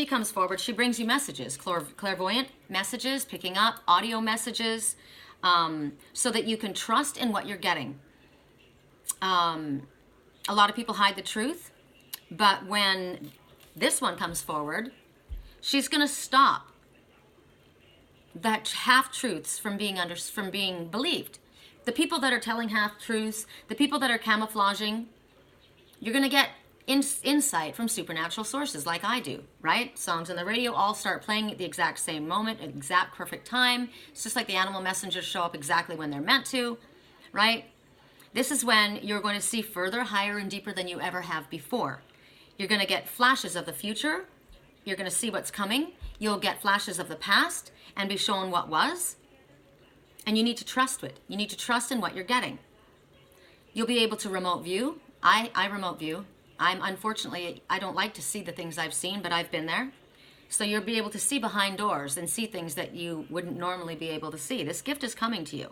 S1: comes forward, she brings you messages, clairvoyant messages, picking up audio messages, so that you can trust in what you're getting. A lot of people hide the truth, but when this one comes forward, she's going to stop that half-truths from being believed. The people that are telling half-truths, the people that are camouflaging, you're going to get insight from supernatural sources like I do, right? Songs on the radio all start playing at the exact same moment, at exact perfect time. It's just like the animal messengers show up exactly when they're meant to, right? This is when you're going to see further, higher, and deeper than you ever have before. You're going to get flashes of the future. You're going to see what's coming. You'll get flashes of the past and be shown what was. And you need to trust it. You need to trust in what you're getting. You'll be able to remote view. I remote view. Unfortunately, I don't like to see the things I've seen, but I've been there. So you'll be able to see behind doors and see things that you wouldn't normally be able to see. This gift is coming to you.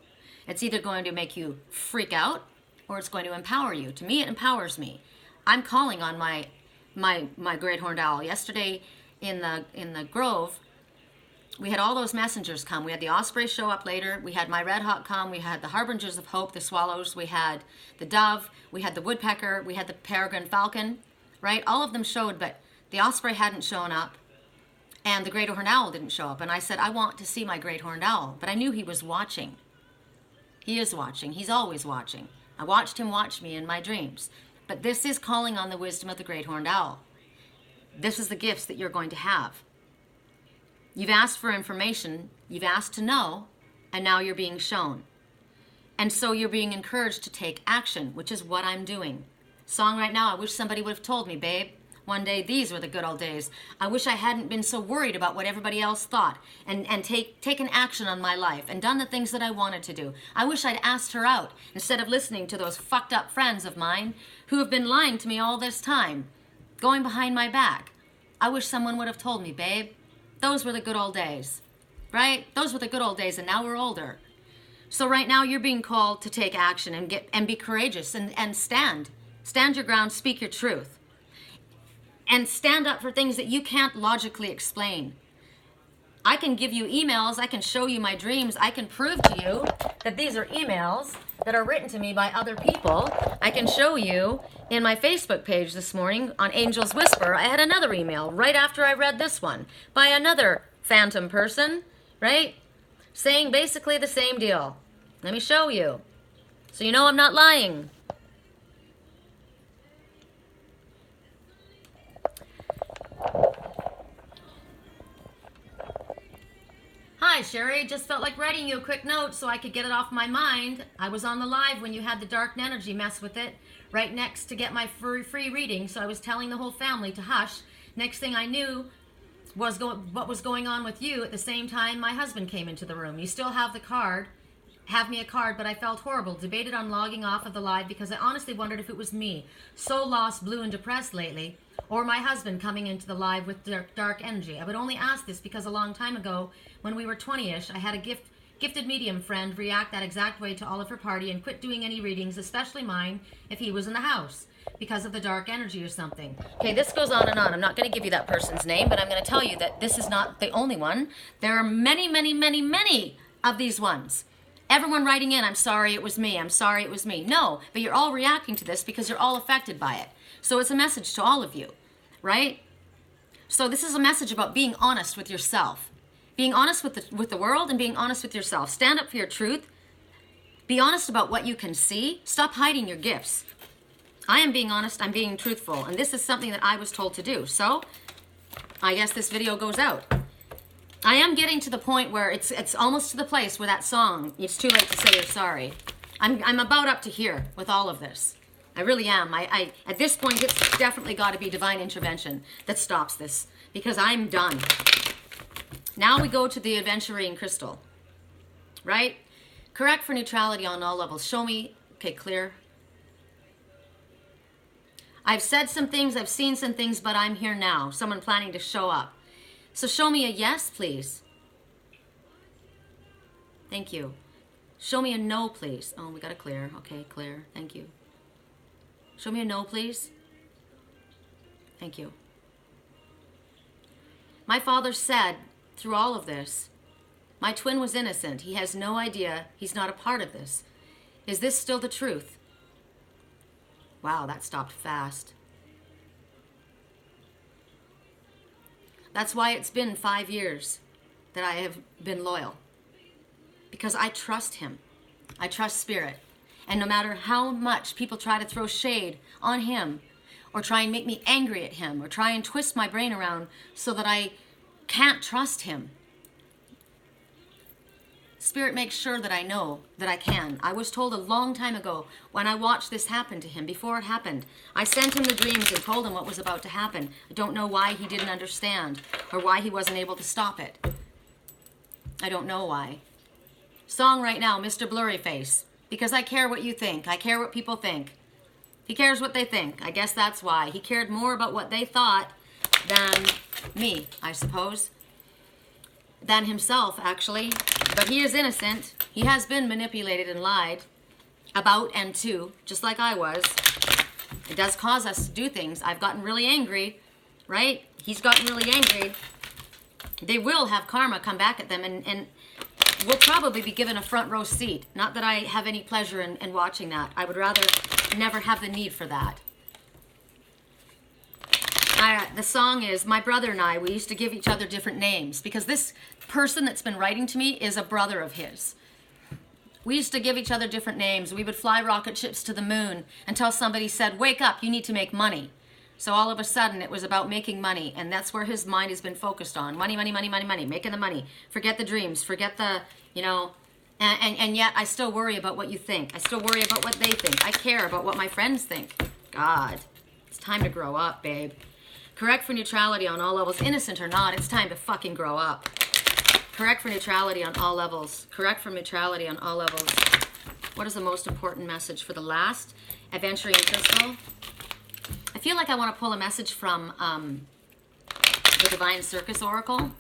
S1: It's either going to make you freak out or it's going to empower you. To me, it empowers me. I'm calling on my great horned owl. Yesterday in the grove, we had all those messengers come. We had the osprey show up later. We had my red hawk come. We had the harbingers of hope, the swallows. We had the dove. We had the woodpecker. We had the peregrine falcon, right? All of them showed, but the osprey hadn't shown up and the great horned owl didn't show up. And I said, I want to see my great horned owl, but I knew he was watching. He is watching. He's always watching. I watched him watch me in my dreams. But this is calling on the wisdom of the great horned owl. This is the gifts that you're going to have. You've asked for information, you've asked to know, and now you're being shown. And so you're being encouraged to take action, which is what I'm doing. Song right now, I wish somebody would have told me, babe, one day these were the good old days. I wish I hadn't been so worried about what everybody else thought and taken action on my life and done the things that I wanted to do. I wish I'd asked her out instead of listening to those fucked up friends of mine who have been lying to me all this time, going behind my back. I wish someone would have told me, babe, those were the good old days, right? Those were the good old days, and now we're older. So right now you're being called to take action and be courageous and stand. Stand your ground, speak your truth. And stand up for things that you can't logically explain. I can give you emails, I can show you my dreams, I can prove to you that these are emails that are written to me by other people. I can show you in my Facebook page this morning on Angel's Whisper, I had another email right after I read this one by another phantom person, right? Saying basically the same deal. Let me show you. So you know I'm not lying. Hi, Sherry. Just felt like writing you a quick note so I could get it off my mind. I was on the live when you had the dark energy mess with it, right next to get my free reading, so I was telling the whole family to hush. Next thing I knew was what was going on with you. At the same time, my husband came into the room. You still have the card. Have me a card, but I felt horrible. Debated on logging off of the live because I honestly wondered if it was me, so lost, blue, and depressed lately, or my husband coming into the live with dark energy. I would only ask this because a long time ago, when we were 20-ish, I had a gifted medium friend react that exact way to all of her party and quit doing any readings, especially mine, if he was in the house, because of the dark energy or something. Okay, this goes on and on. I'm not going to give you that person's name, but I'm going to tell you that this is not the only one. There are many, many, many, many of these ones. Everyone writing in, I'm sorry it was me, I'm sorry it was me. No, but you're all reacting to this because you're all affected by it. So it's a message to all of you, right? So this is a message about being honest with yourself. Being honest with the world and being honest with yourself. Stand up for your truth. Be honest about what you can see. Stop hiding your gifts. I am being honest. I'm being truthful. And this is something that I was told to do. So I guess this video goes out. I am getting to the point where it's almost to the place where that song, it's too late to say you're sorry. I'm about up to here with all of this. I really am. I at this point, it's definitely got to be divine intervention that stops this, because I'm done. Now we go to the Aventurine crystal, right? Correct for neutrality on all levels. Show me, okay, clear. I've said some things, I've seen some things, but I'm here now. Someone planning to show up. So show me a yes, please. Thank you. Show me a no, please. Oh, we got to clear. Okay, clear. Thank you. Show me a no, please. Thank you. My father said through all of this, my twin was innocent. He has no idea. He's not a part of this. Is this still the truth? Wow, that stopped fast. That's why it's been 5 years that I have been loyal. Because I trust him. I trust spirit. And no matter how much people try to throw shade on him, or try and make me angry at him, or try and twist my brain around so that I can't trust him, Spirit makes sure that I know that I can. I was told a long time ago when I watched this happen to him, before it happened. I sent him the dreams and told him what was about to happen. I don't know why he didn't understand or why he wasn't able to stop it. I don't know why. Song right now, Mr. Blurryface. Because I care what you think. I care what people think. He cares what they think. I guess that's why. He cared more about what they thought than me, I suppose. Than himself, actually. But he is innocent. He has been manipulated and lied about and to, just like I was. It does cause us to do things. I've gotten really angry, right? He's gotten really angry. They will have karma come back at them, and we'll probably be given a front row seat. Not that I have any pleasure in watching that. I would rather never have the need for that. The song is, my brother and I, we used to give each other different names, because this person that's been writing to me is a brother of his. We used to give each other different names. We would fly rocket ships to the moon until somebody said, wake up, you need to make money. So all of a sudden it was about making money, and that's where his mind has been focused on. Money, money, money, money, money, making the money. Forget the dreams, forget the, you know, and yet I still worry about what you think. I still worry about what they think. I care about what my friends think. God, it's time to grow up, babe. Correct for neutrality on all levels. Innocent or not, it's time to fucking grow up. Correct for neutrality on all levels. Correct for neutrality on all levels. What is the most important message for the last Aventurine crystal? I feel like I want to pull a message from the Divine Circus Oracle.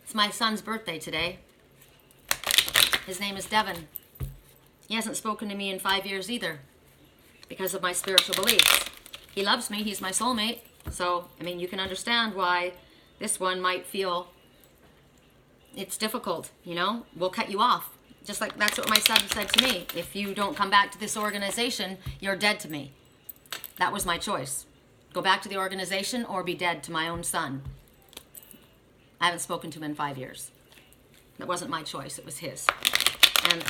S1: It's my son's birthday today. His name is Devin. He hasn't spoken to me in 5 years either, because of my spiritual beliefs. He loves me, he's my soulmate. So, I mean, you can understand why this one might feel it's difficult, you know? We'll cut you off. Just like that's what my son said to me. If you don't come back to this organization, you're dead to me. That was my choice. Go back to the organization or be dead to my own son. I haven't spoken to him in 5 years. That wasn't my choice, it was his. And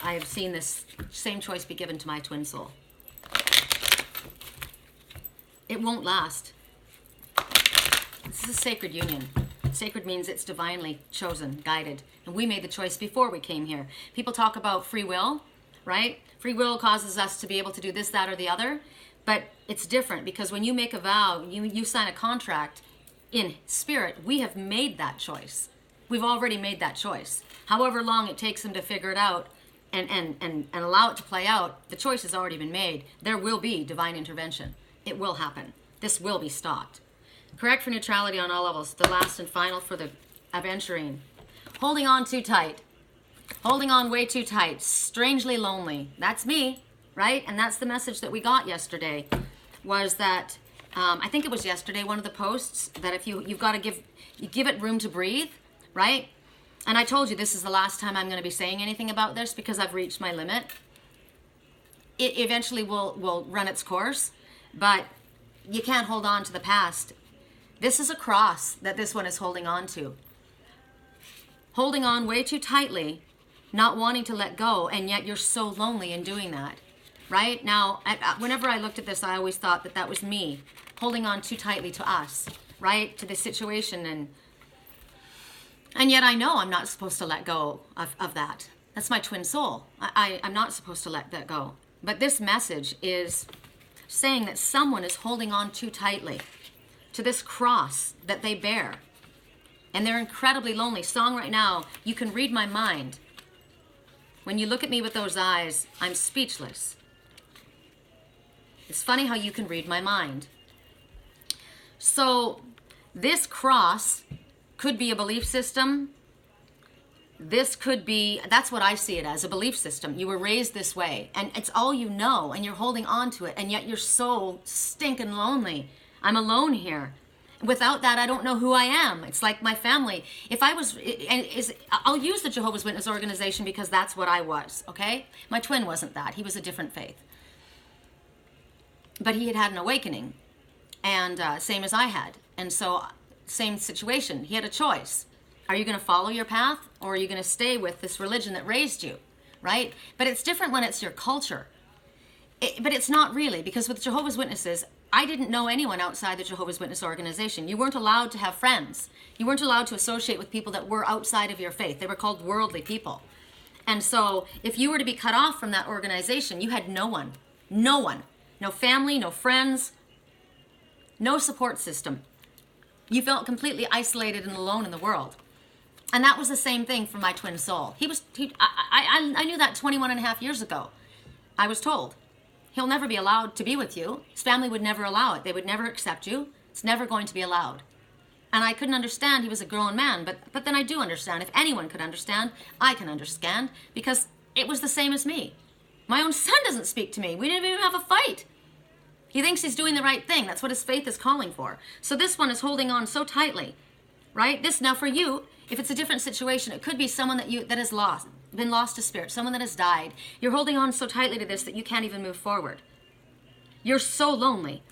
S1: I have seen this same choice be given to my twin soul. It won't last. This is a sacred union. Sacred means it's divinely chosen, guided. And we made the choice before we came here. People talk about free will, right? Free will causes us to be able to do this, that, or the other. But it's different, because when you make a vow, you sign a contract in spirit, we have made that choice. We've already made that choice. However long it takes them to figure it out and allow it to play out, the choice has already been made. There will be divine intervention. It will happen. This will be stopped. Correct for neutrality on all levels. The last and final for the Aventurine. Holding on too tight. Holding on way too tight. Strangely lonely. That's me, right? And that's the message that we got yesterday. Was that, I think it was yesterday, one of the posts, that if you've got to give it room to breathe, right? And I told you this is the last time I'm going to be saying anything about this, because I've reached my limit. It eventually will run its course, but you can't hold on to the past. This is a cross that this one is holding on to. holding on way too tightly, not wanting to let go, and yet you're so lonely in doing that, right? Now, whenever I looked at this, I always thought that that was me holding on too tightly to us, right? To the situation, and yet I know I'm not supposed to let go of that. That's my twin soul. I'm not supposed to let that go. But this message is saying that someone is holding on too tightly to this cross that they bear. And they're incredibly lonely. Song right now, you can read my mind. When you look at me with those eyes, I'm speechless. It's funny how you can read my mind. So this cross could be a belief system. This could be, that's what I see it as, a belief system. You were raised this way, and it's all you know, and you're holding on to it, and yet you're so stinking lonely. I'm alone here. Without that, I don't know who I am. It's like my family. If I was, I'll use the Jehovah's Witness organization because that's what I was, okay? My twin wasn't that. He was a different faith. But he had had an awakening, and same as I had. And so, same situation. He had a choice. Are you going to follow your path, or are you going to stay with this religion that raised you, right? But it's different when it's your culture. But it's not really, because with Jehovah's Witnesses, I didn't know anyone outside the Jehovah's Witness organization. You weren't allowed to have friends. You weren't allowed to associate with people that were outside of your faith. They were called worldly people. And so if you were to be cut off from that organization, you had no one. No one. No family, no friends, no support system. You felt completely isolated and alone in the world. And that was the same thing for my twin soul. I knew that 21 and a half years ago. I was told, he'll never be allowed to be with you. His family would never allow it. They would never accept you. It's never going to be allowed. And I couldn't understand. He was a grown man, but then I do understand. If anyone could understand, I can understand, because it was the same as me. My own son doesn't speak to me. We didn't even have a fight. He thinks he's doing the right thing. That's what his faith is calling for. So this one is holding on so tightly, right? This, now for you, if it's a different situation, it could be someone that has been lost to spirit, someone that has died. You're holding on so tightly to this that you can't even move forward. You're so lonely.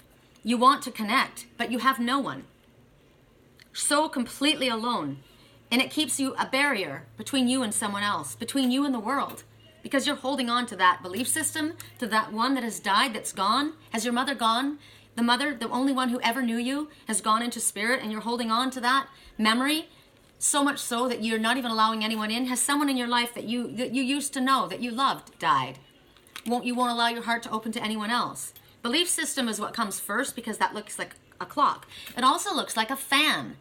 S1: You want to connect, but you have no one. So completely alone. And it keeps you a barrier between you and someone else, between you and the world. Because you're holding on to that belief system, to that one that has died, that's gone. Has your mother gone? The mother, the only one who ever knew you, has gone into spirit, and you're holding on to that memory, so much so that you're not even allowing anyone in. Has someone in your life that you used to know, that you loved, died? You won't allow your heart to open to anyone else. Belief system is what comes first, because that looks like a clock. It also looks like a fan.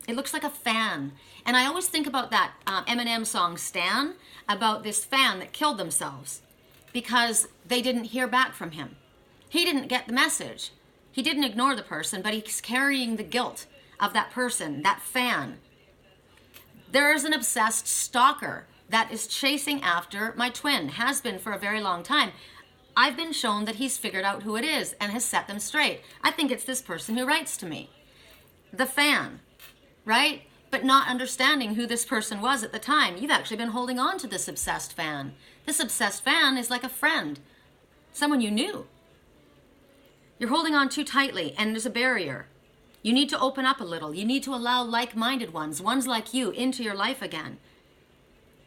S1: It looks like a fan. And I always think about that Eminem song, Stan, about this fan that killed themselves because they didn't hear back from him. He didn't get the message. He didn't ignore the person, but he's carrying the guilt of that person, that fan. There is an obsessed stalker that is chasing after my twin, has been for a very long time. I've been shown that he's figured out who it is and has set them straight. I think it's this person who writes to me. The fan, right? But not understanding who this person was at the time. You've actually been holding on to this obsessed fan. This obsessed fan is like a friend, someone you knew. You're holding on too tightly, and there's a barrier. You need to open up a little. You need to allow like-minded ones like you, into your life again,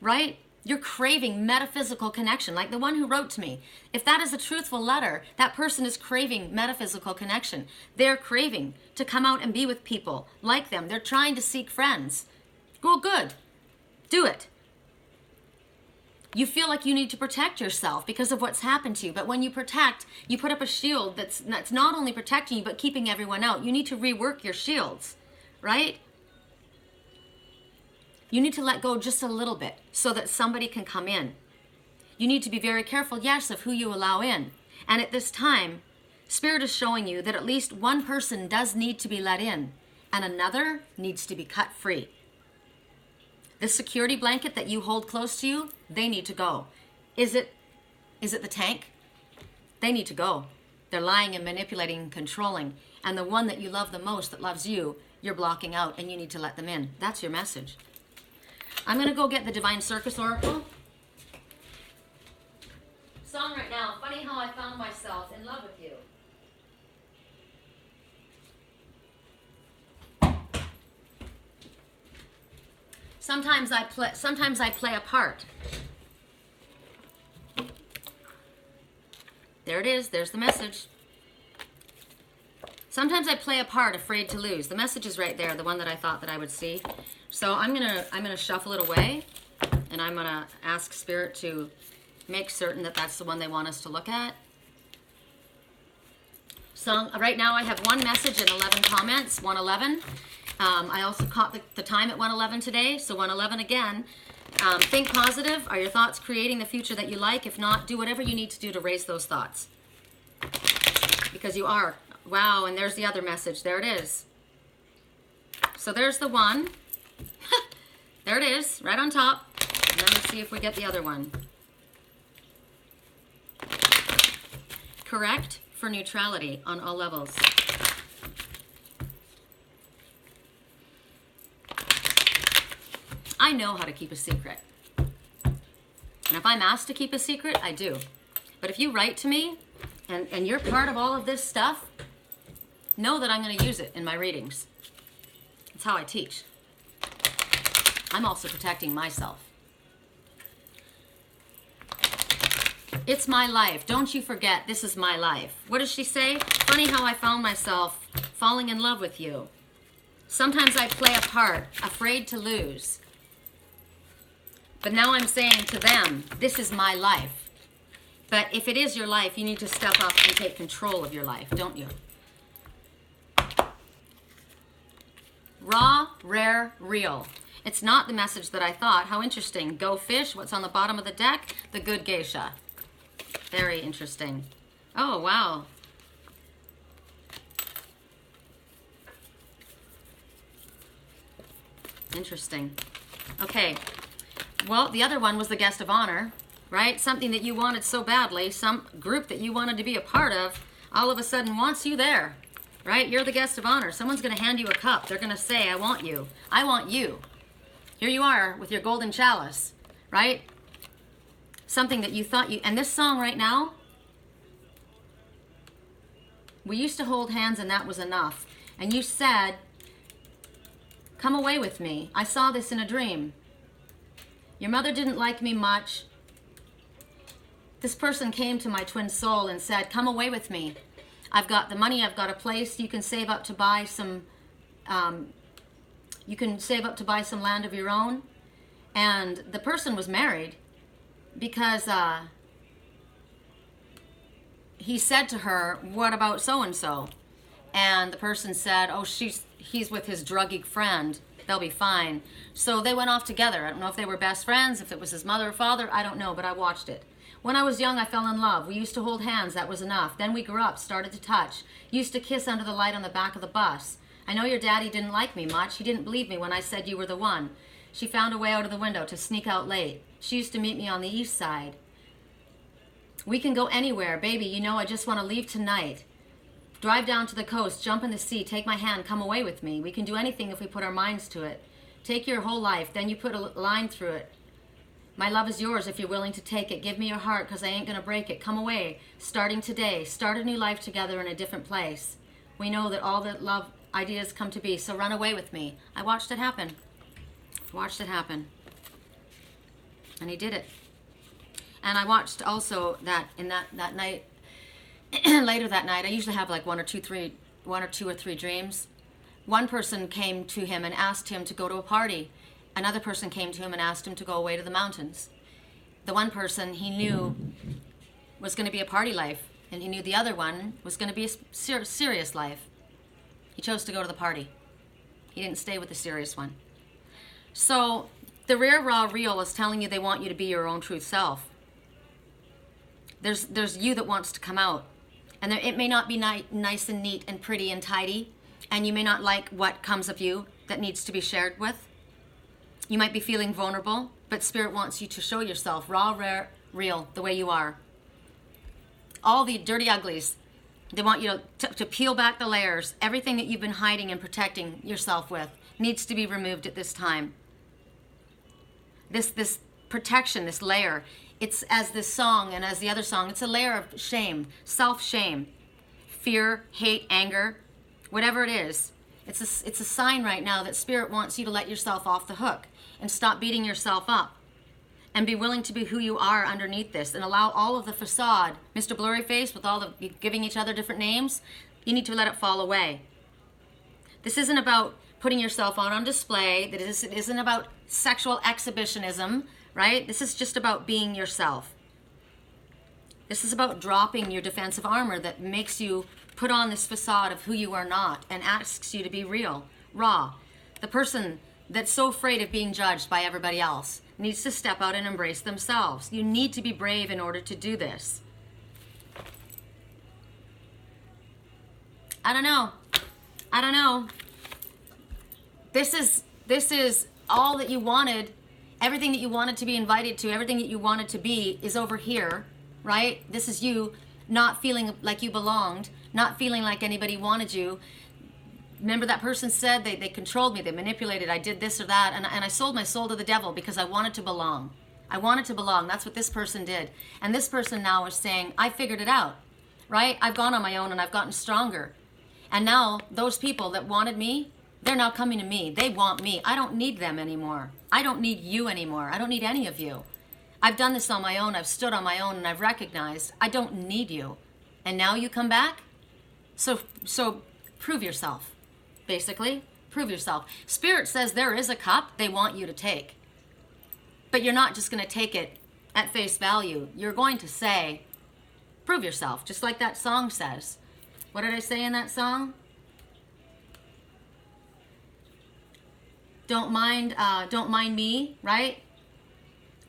S1: right? You're craving metaphysical connection, like the one who wrote to me. If that is a truthful letter, that person is craving metaphysical connection. They're craving to come out and be with people like them. They're trying to seek friends. Well, good. Do it. You feel like you need to protect yourself because of what's happened to you. But when you protect, you put up a shield that's not only protecting you, but keeping everyone out. You need to rework your shields, right? You need to let go just a little bit so that somebody can come in. You need to be very careful, yes, of who you allow in. And at this time, Spirit is showing you that at least one person does need to be let in, and another needs to be cut free. This security blanket that you hold close to you, they need to go. Is it the tank? They need to go. They're lying and manipulating and controlling. And the one that you love the most, that loves you, you're blocking out, and you need to let them in. That's your message. I'm going to go get the Divine Circus Oracle. Song right now, funny how I found myself in love with you. Sometimes I play a part. There it is. There's the message. Sometimes I play a part, afraid to lose. The message is right there, the one that I thought that I would see. So I'm gonna shuffle it away, and I'm gonna ask Spirit to make certain that that's the one they want us to look at. So right now I have one message and 11 comments, 111. I also caught the time at 111 today, so 111 again. Think positive. Are your thoughts creating the future that you like? If not, do whatever you need to do to raise those thoughts. Because you are. Wow, and there's the other message. There it is. So there's the one. There it is, right on top. And then let's see if we get the other one. Correct for neutrality on all levels. I know how to keep a secret. And if I'm asked to keep a secret, I do. But if you write to me and you're part of all of this stuff, know that I'm going to use it in my readings. That's how I teach. I'm also protecting myself. It's my life. Don't you forget, this is my life. What does she say? Funny how I found myself falling in love with you. Sometimes I play a part, afraid to lose. But now I'm saying to them, this is my life. But if it is your life, you need to step up and take control of your life, don't you? Raw, rare, real. It's not the message that I thought. How interesting. Go fish. What's on the bottom of the deck? The good geisha. Very interesting. Oh, wow. Interesting. Okay. Well, the other one was the guest of honor, right? Something that you wanted so badly, some group that you wanted to be a part of, all of a sudden wants you there, right? You're the guest of honor. Someone's going to hand you a cup. They're going to say, I want you. I want you. Here you are with your golden chalice, right? Something that you thought you... And this song right now, we used to hold hands and that was enough. And you said, come away with me. I saw this in a dream. Your mother didn't like me much. This person came to my twin soul and said, come away with me. I've got the money, I've got a place. You can save up to buy some, land of your own. And the person was married because he said to her, what about so-and-so? And the person said, oh, he's with his druggy friend. They'll be fine. So they went off together. I don't know if they were best friends, if it was his mother or father. I don't know, but I watched it. When I was young, I fell in love. We used to hold hands. That was enough. Then we grew up, started to touch. Used to kiss under the light on the back of the bus. I know your daddy didn't like me much. He didn't believe me when I said you were the one. She found a way out of the window to sneak out late. She used to meet me on the east side. We can go anywhere. Baby, you know I just want to leave tonight. Drive down to the coast, jump in the sea, take my hand, come away with me. We can do anything if we put our minds to it. Take your whole life, then you put a line through it. My love is yours if you're willing to take it. Give me your heart because I ain't going to break it. Come away. Starting today. Start a new life together in a different place. We know that all the love ideas come to be, so run away with me. I watched it happen. Watched it happen. And he did it. And I watched also that in that night, later that night, I usually have like one or two or three dreams. One person came to him and asked him to go to a party. Another person came to him and asked him to go away to the mountains. The one person he knew was going to be a party life, and he knew the other one was going to be a serious life. He chose to go to the party. He didn't stay with the serious one. So the rare, raw, real is telling you they want you to be your own true self. There's you that wants to come out. And it may not be nice and neat and pretty and tidy, and you may not like what comes of you that needs to be shared with. You might be feeling vulnerable, but Spirit wants you to show yourself raw, rare, real, the way you are. All the dirty uglies, they want you to peel back the layers. Everything that you've been hiding and protecting yourself with needs to be removed at this time. This protection, this layer, it's as this song and as the other song, it's a layer of shame, self-shame, fear, hate, anger, whatever it is. It's a sign right now that Spirit wants you to let yourself off the hook and stop beating yourself up and be willing to be who you are underneath this and allow all of the facade, Mr. Blurryface, with all the giving each other different names, you need to let it fall away. This isn't about putting yourself out on display. It isn't about sexual exhibitionism, right? This is just about being yourself. This is about dropping your defensive armor that makes you put on this facade of who you are not and asks you to be real, raw. The person that's so afraid of being judged by everybody else needs to step out and embrace themselves. You need to be brave in order to do this. I don't know. This is all that you wanted. Everything that you wanted to be invited to, everything that you wanted to be is over here, right? This is you not feeling like you belonged, not feeling like anybody wanted you. Remember that person said they controlled me, they manipulated, I did this or that, and I sold my soul to the devil because I wanted to belong. I wanted to belong. That's what this person did. And this person now is saying, I figured it out, right? I've gone on my own and I've gotten stronger. And now those people that wanted me, they're now coming to me. They want me. I don't need them anymore. I don't need you anymore. I don't need any of you. I've done this on my own. I've stood on my own and I've recognized I don't need you. And now you come back? So prove yourself. Basically, prove yourself. Spirit says there is a cup they want you to take. But you're not just going to take it at face value. You're going to say, prove yourself, just like that song says. What did I say in that song? Don't mind me, right?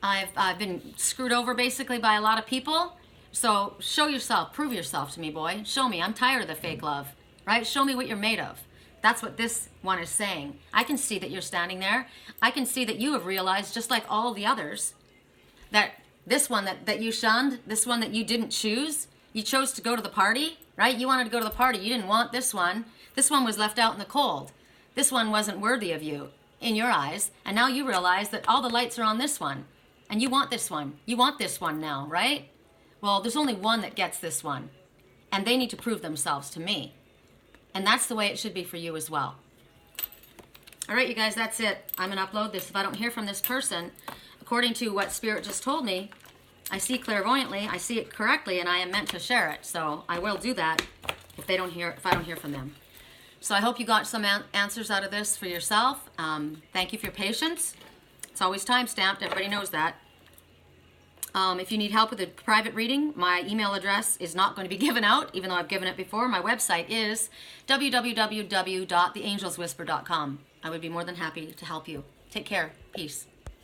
S1: I've been screwed over basically by a lot of people. So show yourself, prove yourself to me, boy. Show me. I'm tired of the fake love, right? Show me what you're made of. That's what this one is saying. I can see that you're standing there. I can see that you have realized, just like all the others, that this one that you shunned, this one that you didn't choose, you chose to go to the party, right? You wanted to go to the party. You didn't want this one. This one was left out in the cold. This one wasn't worthy of you in your eyes. And now you realize that all the lights are on this one. And you want this one. You want this one now, right? Well, there's only one that gets this one. And they need to prove themselves to me. And that's the way it should be for you as well. All right, you guys, that's it. I'm going to upload this. If I don't hear from this person, according to what Spirit just told me, I see clairvoyantly, I see it correctly, and I am meant to share it. So I will do that if I don't hear from them. So I hope you got some answers out of this for yourself. Thank you for your patience. It's always time-stamped. Everybody knows that. If you need help with a private reading, my email address is not going to be given out, even though I've given it before. My website is www.theangelswhisper.com. I would be more than happy to help you. Take care. Peace.